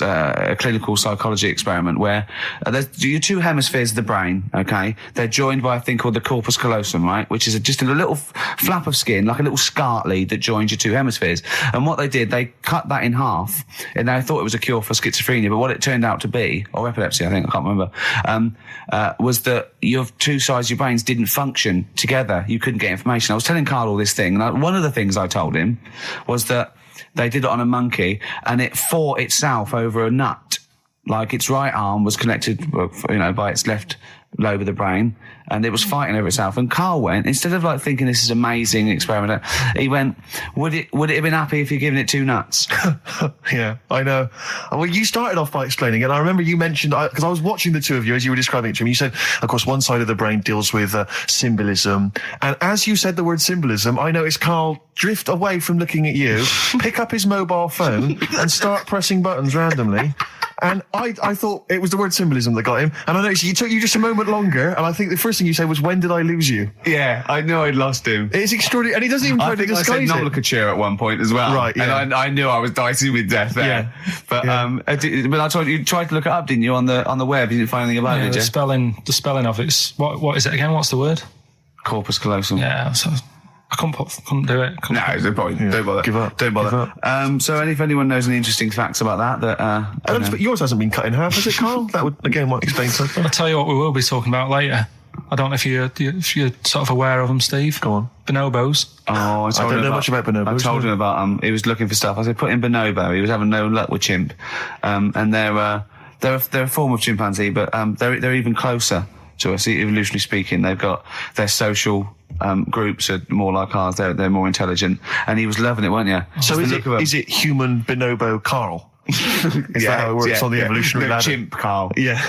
a clinical psychology experiment where there's your 2 hemispheres of the brain, okay? They're joined by a thing called the corpus callosum, right? Which is just a little flap of skin, like a little scarlet lead that joins your 2 hemispheres. And what they did, they cut that in half, and they thought it was a cure for schizophrenia, but what it turned out to be, or epilepsy, I think, I can't remember, was that your 2 sides of your brains didn't function together. You couldn't get information. I was telling Karl all this thing, and one of the things I told him was that they did it on a monkey, and it fought itself over a nut. Like its right arm was connected, by its left lobe of the brain, and it was fighting over itself. And Karl went, instead of like thinking this is amazing experiment, he went, would it have been happy if you'd given it 2 nuts? Yeah, I know. Well, you started off by explaining, and I remember you mentioned, because I was watching the two of you as you were describing it to me, you said, of course, one side of the brain deals with symbolism, and as you said the word symbolism, I noticed Karl drift away from looking at you, pick up his mobile phone, and start pressing buttons randomly. And I thought it was the word symbolism that got him. And I noticed it took you just a moment longer. And I think the first thing you said was, when did I lose you? Yeah, I knew I'd lost him. It's extraordinary. And he doesn't even try to disguise it. I said nomenclature at one point as well. Right, yeah. And I knew I was dicing with death there. Yeah. But I told you tried to look it up, didn't you, on the web? You didn't find anything about it, did you? The spelling of it's, what is it again? What's the word? Corpus callosum. Yeah, so I couldn't do it. No, there's no point. Don't bother. Give up. Don't bother. Give up. So if anyone knows any interesting facts about that, yours hasn't been cut in half, has it, Karl? That would, again, might explain something. I'll tell you what we will be talking about later. I don't know if you're sort of aware of them, Steve. Go on. Bonobos. Oh, I don't know much about bonobos. I told him about he was looking for stuff. I said, put in bonobo. He was having no luck with chimp. And they're a form of chimpanzee, but they're even closer to us, evolutionarily speaking. They've got their social groups are more like ours. They're more intelligent, and he was loving it, weren't you? So is it human bonobo Karl? Is that how it works on the evolutionary ladder? Chimp Karl. Yeah.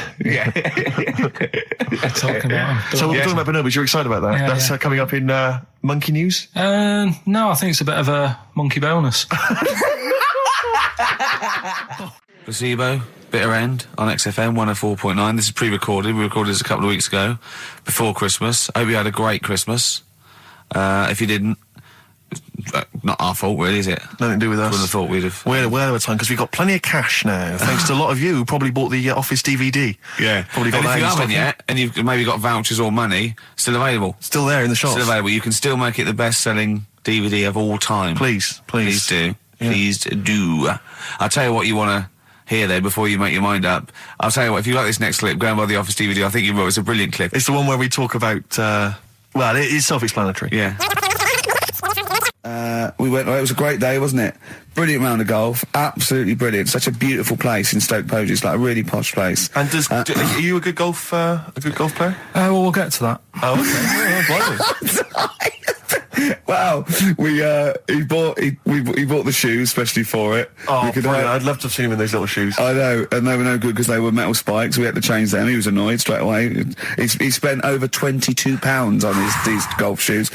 Talking about him. So we're talking about bonobos. You're excited about that? Yeah, That's coming up in monkey news? No, I think it's a bit of a monkey bonus. Placebo, Bitter End on XFM 104.9. This is pre-recorded. We recorded this a couple of weeks ago, before Christmas. I hope you had a great Christmas. If you didn't, not our fault, really, is it? Nothing to do with us. Wouldn't have thought we'd have. We're aware of a time, because we've got plenty of cash now, thanks to a lot of you who probably bought the Office DVD. Yeah. Probably got and that if you in haven't stock yet, and you've maybe got vouchers or money, still available. Still there in the shops. Still available. You can still make it the best-selling DVD of all time. Please do. Yeah. Please do. I'll tell you what you want to hear there before you make your mind up. I'll tell you what, if you like this next clip, go and buy the Office DVD. I think you will. It's a brilliant clip. It's the one where we talk about, well, it is self-explanatory. Yeah. We went. It was a great day, wasn't it? Brilliant round of golf, absolutely brilliant. Such a beautiful place in Stoke Poges, it's like a really posh place. And are you a good golf player? Well, we'll get to that. Oh, okay. Wow, he bought the shoes especially for it. Oh, I'd love to have seen him in those little shoes. I know, and they were no good because they were metal spikes. We had to change them. He was annoyed straight away. He spent over £22 on these golf shoes.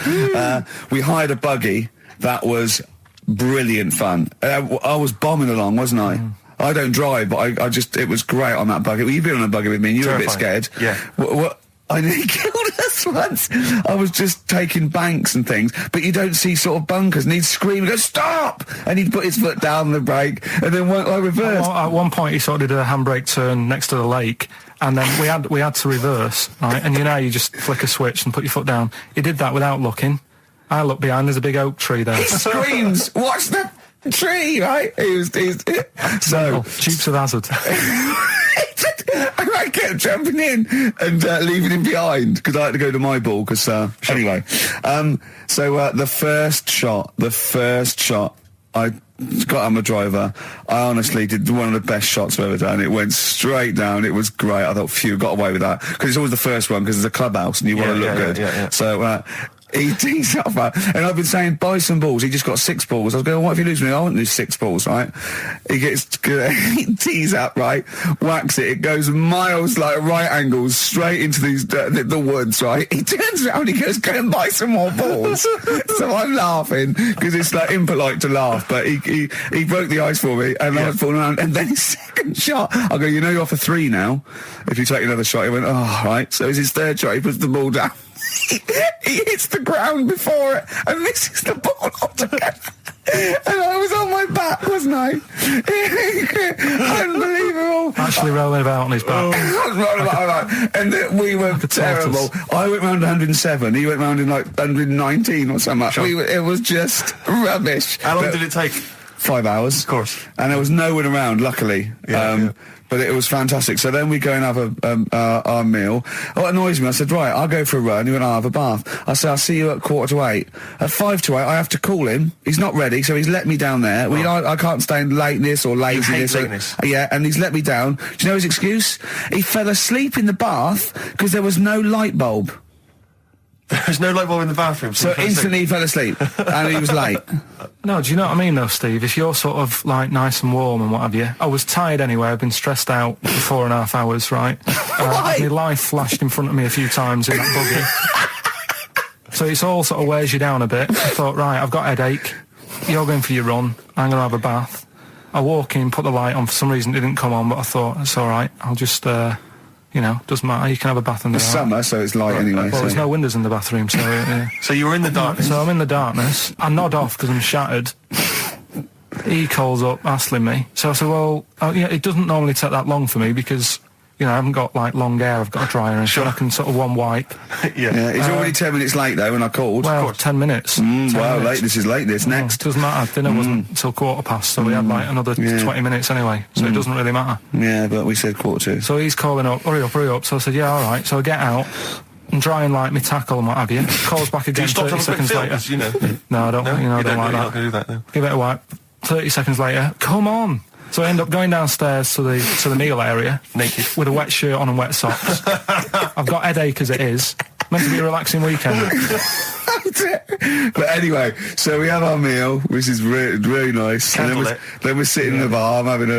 We hired a buggy that was brilliant fun. I was bombing along, wasn't I? I don't drive, but it was great on that buggy. Well, you've been on a buggy with me, and you were a bit scared. Yeah. What? I nearly killed us once. I was just taking banks and things, but you don't see sort of bunkers, and he'd scream and go, "Stop!" And he'd put his foot down the brake, and then I reversed. At one point, he sort of did a handbrake turn next to the lake, and then we had to reverse, right? And you just flick a switch and put your foot down. He did that without looking. I look behind, there's a big oak tree there. He screams, "Watch the tree!" Right? So Dukes of Hazzard. I kept jumping in and leaving him behind because I had to go to my ball. Anyway, the first shot, I got on my driver. I honestly did one of the best shots I've ever done. It went straight down. It was great. I thought, phew, got away with that, because it's always the first one, because it's a clubhouse and you want to look good. Yeah. So he tees up, and I've been saying, buy some balls. He just got 6 balls. I was going, what if you lose me? I won't lose 6 balls, right? He tees up, right? Whacks it. It goes miles, like right angles, straight into the woods, right? He turns around, he goes, go and buy some more balls. So I'm laughing, because it's like impolite to laugh, but he broke the ice for me, and I was falling around. And then his second shot, I go, you're off a 3 now. If you take another shot, he went, oh, right. So it's his third shot, he puts the ball down. He hits the ground before it and misses the ball altogether. And I was on my back, wasn't I? Unbelievable. Actually rolling about on his back. I was rolling about, and we were terrible. I went round 107. He went round in like 119 or something. Sure. It was just rubbish. How long did it take? 5 hours. Of course. And there was no one around, luckily. But it was fantastic. So then we go and have our meal. What annoys me, I said, right, I'll go for a run. He went, I'll have a bath. I said, I'll see you at 7:45. At 7:55, I have to call him. He's not ready, so he's let me down there. I can't stand lateness or laziness. You hate lateness. Yeah, and he's let me down. Do you know his excuse? He fell asleep in the bath because there was no light bulb. There's no light bulb in the bathroom. So instantly he fell asleep, and he was late. No, do you know what I mean though, Steve? If you're sort of like nice and warm and what have you, I was tired anyway. I've been stressed out for 4.5 hours, right? My life flashed in front of me a few times in that buggy. So it's all sort of wears you down a bit. I thought, right, I've got a headache. You're going for your run. I'm going to have a bath. I walk in, put the light on. For some reason it didn't come on, but I thought, it's all right. I'll just... doesn't matter. You can have a bath in the It's summer, so it's light anyway. Well, there's no windows in the bathroom, so... Yeah. So you were in the darkness? So I'm in the darkness. I nod off because I'm shattered. He calls up, hassling me. So I said, well, it doesn't normally take that long for me because, I haven't got, like, long hair. I've got a dryer and so I can sort of one wipe. Yeah. He's already 10 minutes late, though, when I called. Well, 10 minutes. 10 wow, minutes. this is late, next. Doesn't matter. Dinner wasn't until 7:15, so we had, like, another 20 minutes anyway. So it doesn't really matter. Yeah, but we said 7:45. So he's calling up, hurry up. So I said, yeah, all right. So I get out and dry and like my tackle and what have you. Calls back again 30 seconds later. No, I don't. I don't like that. You're not going to do that now. Give it a wipe. 30 seconds later, come on. So I end up going downstairs to the meal area, naked, with a wet shirt on and wet socks. I've got headache as it is. Meant to be a relaxing weekend. But anyway, so we have our meal, which is really nice. And then we're sitting in the bar. I'm having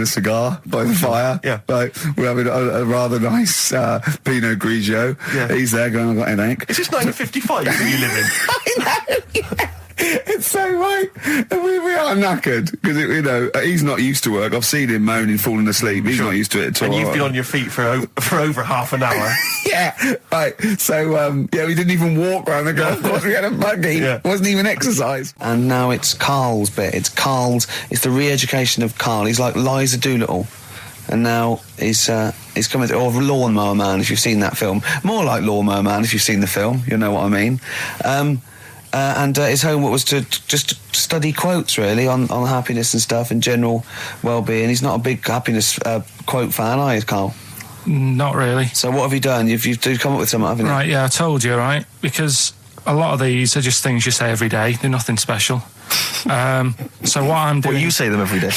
a cigar by the fire. Yeah. We're having a rather nice Pinot Grigio. Yeah. He's there going, I've got an headache. Is this 1955 that you live in? I know. Yeah. It's so right. We are knackered because he's not used to work. I've seen him moaning, falling asleep. He's not used to it at all. And you've been on your feet for over half an hour. Yeah, right. So we didn't even walk around the golf course. We had a buggy. Yeah. Wasn't even exercise. And now it's Karl's bit. It's the re-education of Karl. He's like Liza Doolittle. And now he's coming or Lawnmower Man, if you've seen that film. More like Lawnmower Man, if you've seen the film. You'll know what I mean. And his homework was to just study quotes, really, on happiness and stuff and general well-being. He's not a big happiness quote fan, are you, Karl? Not really. So what have you done? You've come up with something, haven't you? Right, yeah, I told you, right? Because a lot of these are just things you say every day. They're nothing special. So what I'm doing... Well, you say them every day.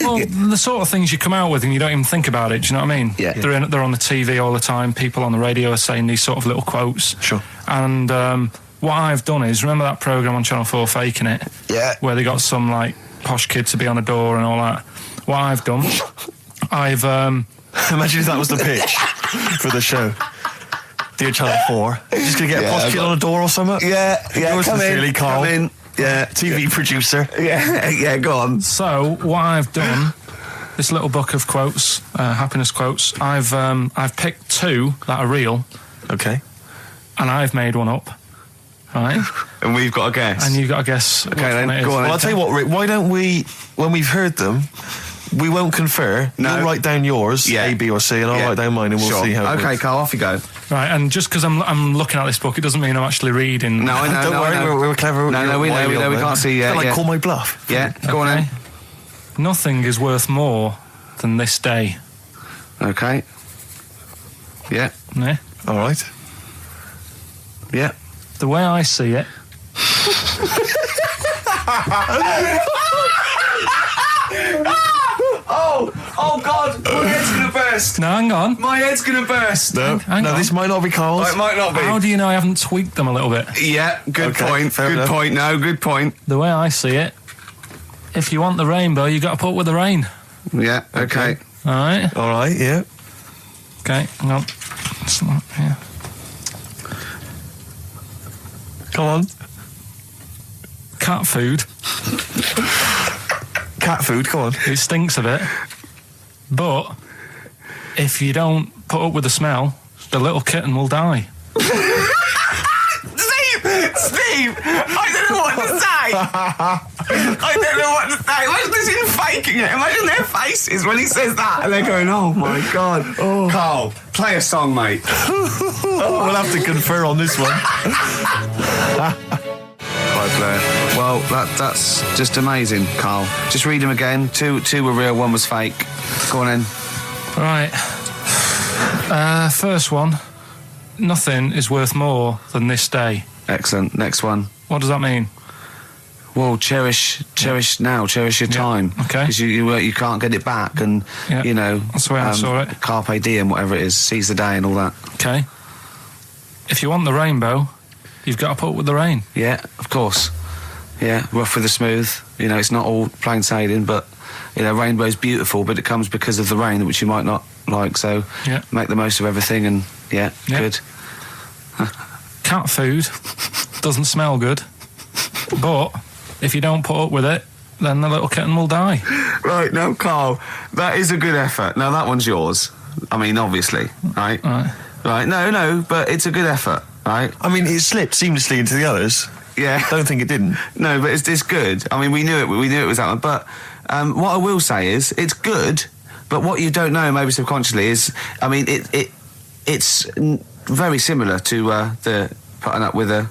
Well, the sort of things you come out with and you don't even think about it, do you know what I mean? Yeah. They're on the TV all the time. People on the radio are saying these sort of little quotes. Sure. And what I've done is, remember that programme on Channel 4, Faking It? Yeah. Where they got some, like, posh kid to be on the door and all that. What I've done, I've... Imagine if that was the pitch for the show. Dear Channel 4, just going to get a posh kid on a door or something? Yeah, Yours sincerely, Karl. Come in. Yeah. TV producer. Yeah, go on. So, what I've done, this little book of quotes, happiness quotes, I've picked 2 that are real. Okay. And I've made one up. Right? And we've got a guess. And you've got to guess which then, one it is. go on. Well, I'll tell you what, Rick, why don't we, when we've heard them, we won't confer. No. You'll write down yours, A, B or C, and I'll write down mine and we'll see how it Okay, works. Karl, off you go. Right, and just because I'm looking at this book, it doesn't mean I'm actually reading. No, I know. Don't worry, we're clever. No, we know, we can't see. Like call my bluff. Yeah, go on then. Nothing is worth more than this day. Okay. Yeah. Yeah? All right. Yeah. The way I see it... Oh God, my head's gonna burst. No, hang on. My head's gonna burst. No, Hang on. this might not be Karl's. It might not be. How do you know I haven't tweaked them a little bit? Yeah, good Okay, point. fair Good enough. point. No, good point. The way I see it, if you want the rainbow, you got to put up with the rain. Yeah, okay. All right? All right, yeah. Okay, hang on. It's not, yeah. Come on. Cat food, Cat food, come on. it stinks a bit. But if you don't put up with the smell, the little kitten will die. Steve, I don't know what to say. I don't know what to say. Imagine this in faking it. Imagine their faces when he says that, and they're going, "Oh my God." Oh. Karl, play a song, mate. We'll have to confer on this one. Right, Blair. Well, that's just amazing, Karl. Just read them again. Two were real, one was fake. Go on then. Right. First one. Nothing is worth more than this day. Excellent. Next one. What does that mean? Well, cherish now, cherish your time. Okay. Because you can't get it back, and you know that's the way I saw it. Carpe diem, whatever it is, seize the day and all that. Okay. If you want the rainbow, you've got to put up with the rain. Yeah, of course. Yeah, rough with the smooth. You know, it's not all plain sailing, but you know, rainbow's beautiful, but it comes because of the rain, which you might not like. So make the most of everything, and good. Cat food doesn't smell good, but if you don't put up with it, then the little kitten will die. Right, now, Carl, that is a good effort. Now, that one's yours. I mean, obviously, right? Right, no, but it's a good effort, right? I mean, it slipped seamlessly into the others. Yeah. Don't think it didn't. No, but it's good. I mean, we knew it was that one. But what I will say is, it's good, but what you don't know, maybe subconsciously, is, I mean, it's very similar to the putting up with the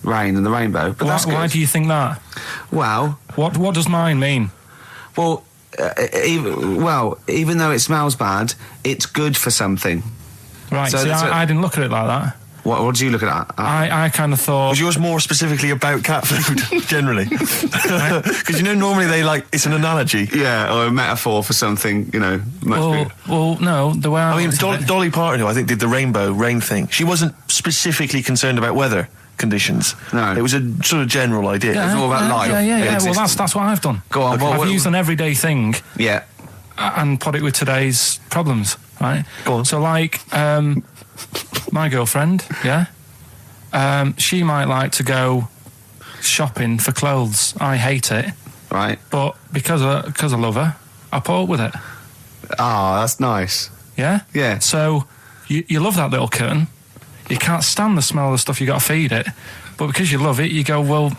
rain and the rainbow. But that's good. Why do you think that? Well... What does mine mean? Well, even though it smells bad, it's good for something. Right, so I didn't look at it like that. What do you look at? I kind of thought... Was yours more specifically about cat food, generally? Because, you know, normally it's an analogy. Yeah, or a metaphor for something, you know, much bigger. Well, no, the way I mean, Dolly Parton, who I think did the rainbow rain thing, she wasn't specifically concerned about weather conditions. No. It was a sort of general idea. It's all about life. Yeah. Well, that's what I've done. Go on. I've used an everyday thing. Yeah. And put it with today's problems, right? Go on. So, like, my girlfriend, she might like to go shopping for clothes. I hate it. Right. But because I love her, I put up with it. Ah, that's nice. Yeah? Yeah. So, you love that little kitten. You can't stand the smell of the stuff, you got to feed it. But because you love it, you go, well,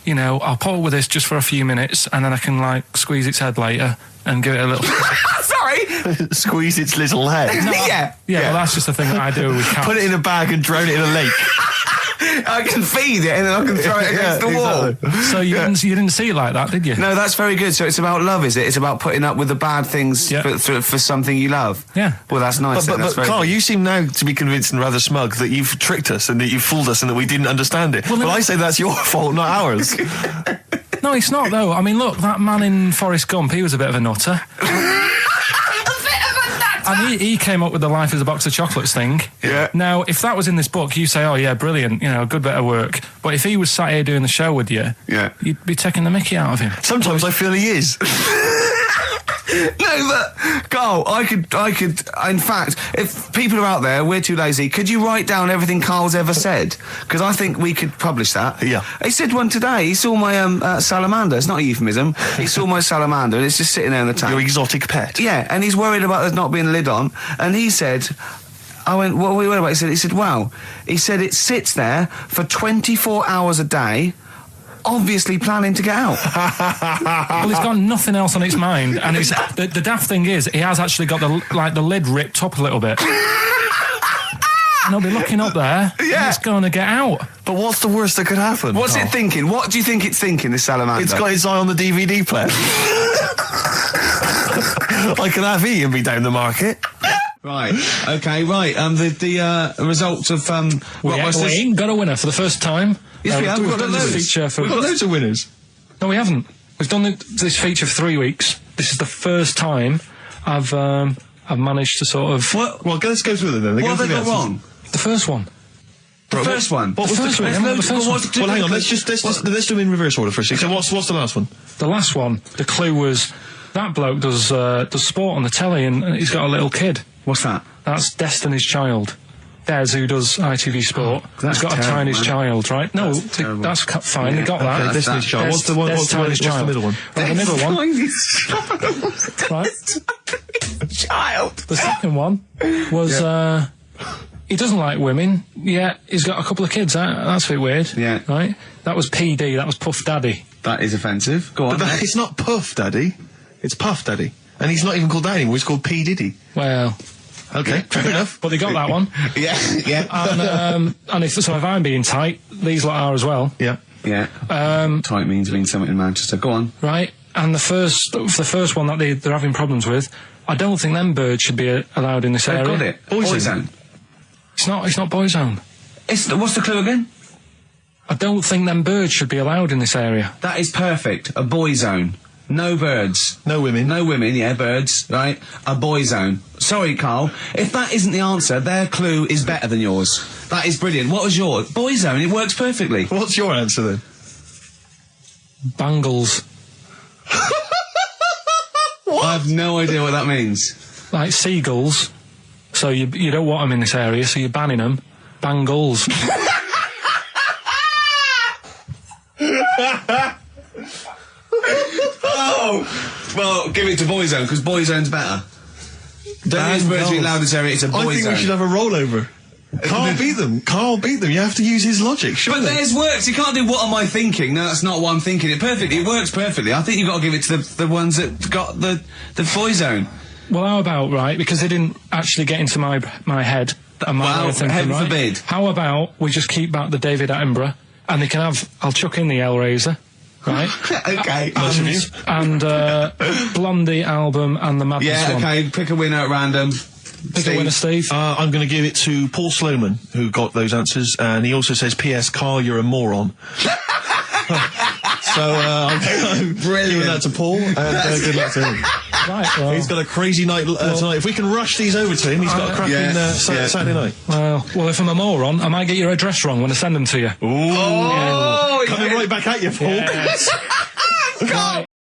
you know, I'll put up with this just for a few minutes, and then I can, like, squeeze its head later and give it a little... Sorry! Squeeze its little head. No, yeah, well, that's just the thing that I do with cats. Put it in a bag and drown it in a lake. I can feed it and then I can throw it against the wall. Exactly. So you didn't see it like that, did you? No, that's very good. So it's about love, is it? It's about putting up with the bad things for something you love. Yeah. Well, that's nice. But Karl, you seem now to be convinced and rather smug that you've tricked us and that you've fooled us and that we didn't understand it. Well, I say that's your fault, not ours. No, it's not, though. I mean, look, that man in Forrest Gump, he was a bit of a nutter. And he came up with the life as a box of chocolates thing. Yeah. Now, if that was in this book, you say, oh, yeah, brilliant, you know, good bit of work. But if he was sat here doing the show with you, you'd be taking the mickey out of him. Sometimes I feel he is. No, but Karl, I could. In fact, if people are out there, we're too lazy. Could you write down everything Karl's ever said? Because I think we could publish that. Yeah. He said one today. He saw my salamander. It's not a euphemism. He saw my salamander, and it's just sitting there in the tank. Your exotic pet. Yeah, and he's worried about there not being a lid on. And he said, I went, what are we worried about? He said, wow. He said it sits there for 24 hours a day, obviously planning to get out. Well, he's got nothing else on its mind, and the daft thing is, he has actually got the lid ripped up a little bit. And he'll be looking up there, and it's going to get out. But what's the worst that could happen? What's it thinking? What do you think it's thinking, this salamander? It's got its eye on the DVD player. I can have Ian be down the market. Right. Okay. Right. The results of we ain't got a winner for the first time. Yes, we have. We've got loads of winners. No, we haven't. We've done this feature for 3 weeks. This is the first time I've managed to sort of. What? Well, let's go through them then. What have they got wrong? The first one. The first one. What was the first one? Well, hang on. Let's do them in reverse order for a second. So what's the last one? The last one. The clue was that bloke does sport on the telly, and he's got a little kid. What's that? That's Destiny's Child. Des, who does ITV Sport, has got a Chinese child, right? No, that's fine. They got that. Okay, Destiny's Child. What's the middle one? Well, the middle one. Right. Child. The second one was he doesn't like women. Yeah, he's got a couple of kids. That's a bit weird. Yeah. Right. That was PD. That was Puff Daddy. That is offensive. Go on. But it's not Puff Daddy. It's Puff Daddy. And he's not even called that anymore. He's called P Diddy. Well. Okay, fair enough. But they got that one. Yeah. And if I'm being tight, these lot are as well. Yeah. Yeah. Tight means something in Manchester. Go on. Right. And the first one that they're having problems with I don't think them birds should be allowed in this area. Got it. Boyzone. It's not Boyzone. What's the clue again? I don't think them birds should be allowed in this area. That is perfect. A boy zone. No birds. No women. No women, yeah, birds, right? A boy zone. Sorry, Karl. If that isn't the answer, their clue is better than yours. That is brilliant. What was yours? Boy zone. It works perfectly. What's your answer then? Bangles. I have no idea what that means. Like seagulls. So you don't want them in this area, so you're banning them. Bangles. Oh, well, give it to Boyzone, because Boyzone's better. Don't use birds being allowed in this area, it's a Boyzone. I think we should have a rollover. Karl beat them. Karl beat them. You have to use his logic, surely. But theirs works. You can't do what am I thinking. No, that's not what I'm thinking. It perfectly. It works perfectly. I think you've got to give it to the ones that got the Boyzone. Well, how about, right, because they didn't actually get into my head. And my well, heaven forbid. How about we just keep back the David Attenborough, and they can have, I'll chuck in the Hellraiser, right? Okay. And Blondie album and the Madness one. Yeah, okay, pick a winner at random. Pick a winner, Steve. I'm going to give it to Paul Sloman, who got those answers, and he also says, P.S. Karl, you're a moron. So I'm giving that to Paul, and good luck to him. Right, well, he's got a crazy night tonight. If we can rush these over to him, he's got a cracking Saturday night. Well, if I'm a moron, I might get your address wrong when I send them to you. Ooh. Coming right back at you, Paul. Yes. Right.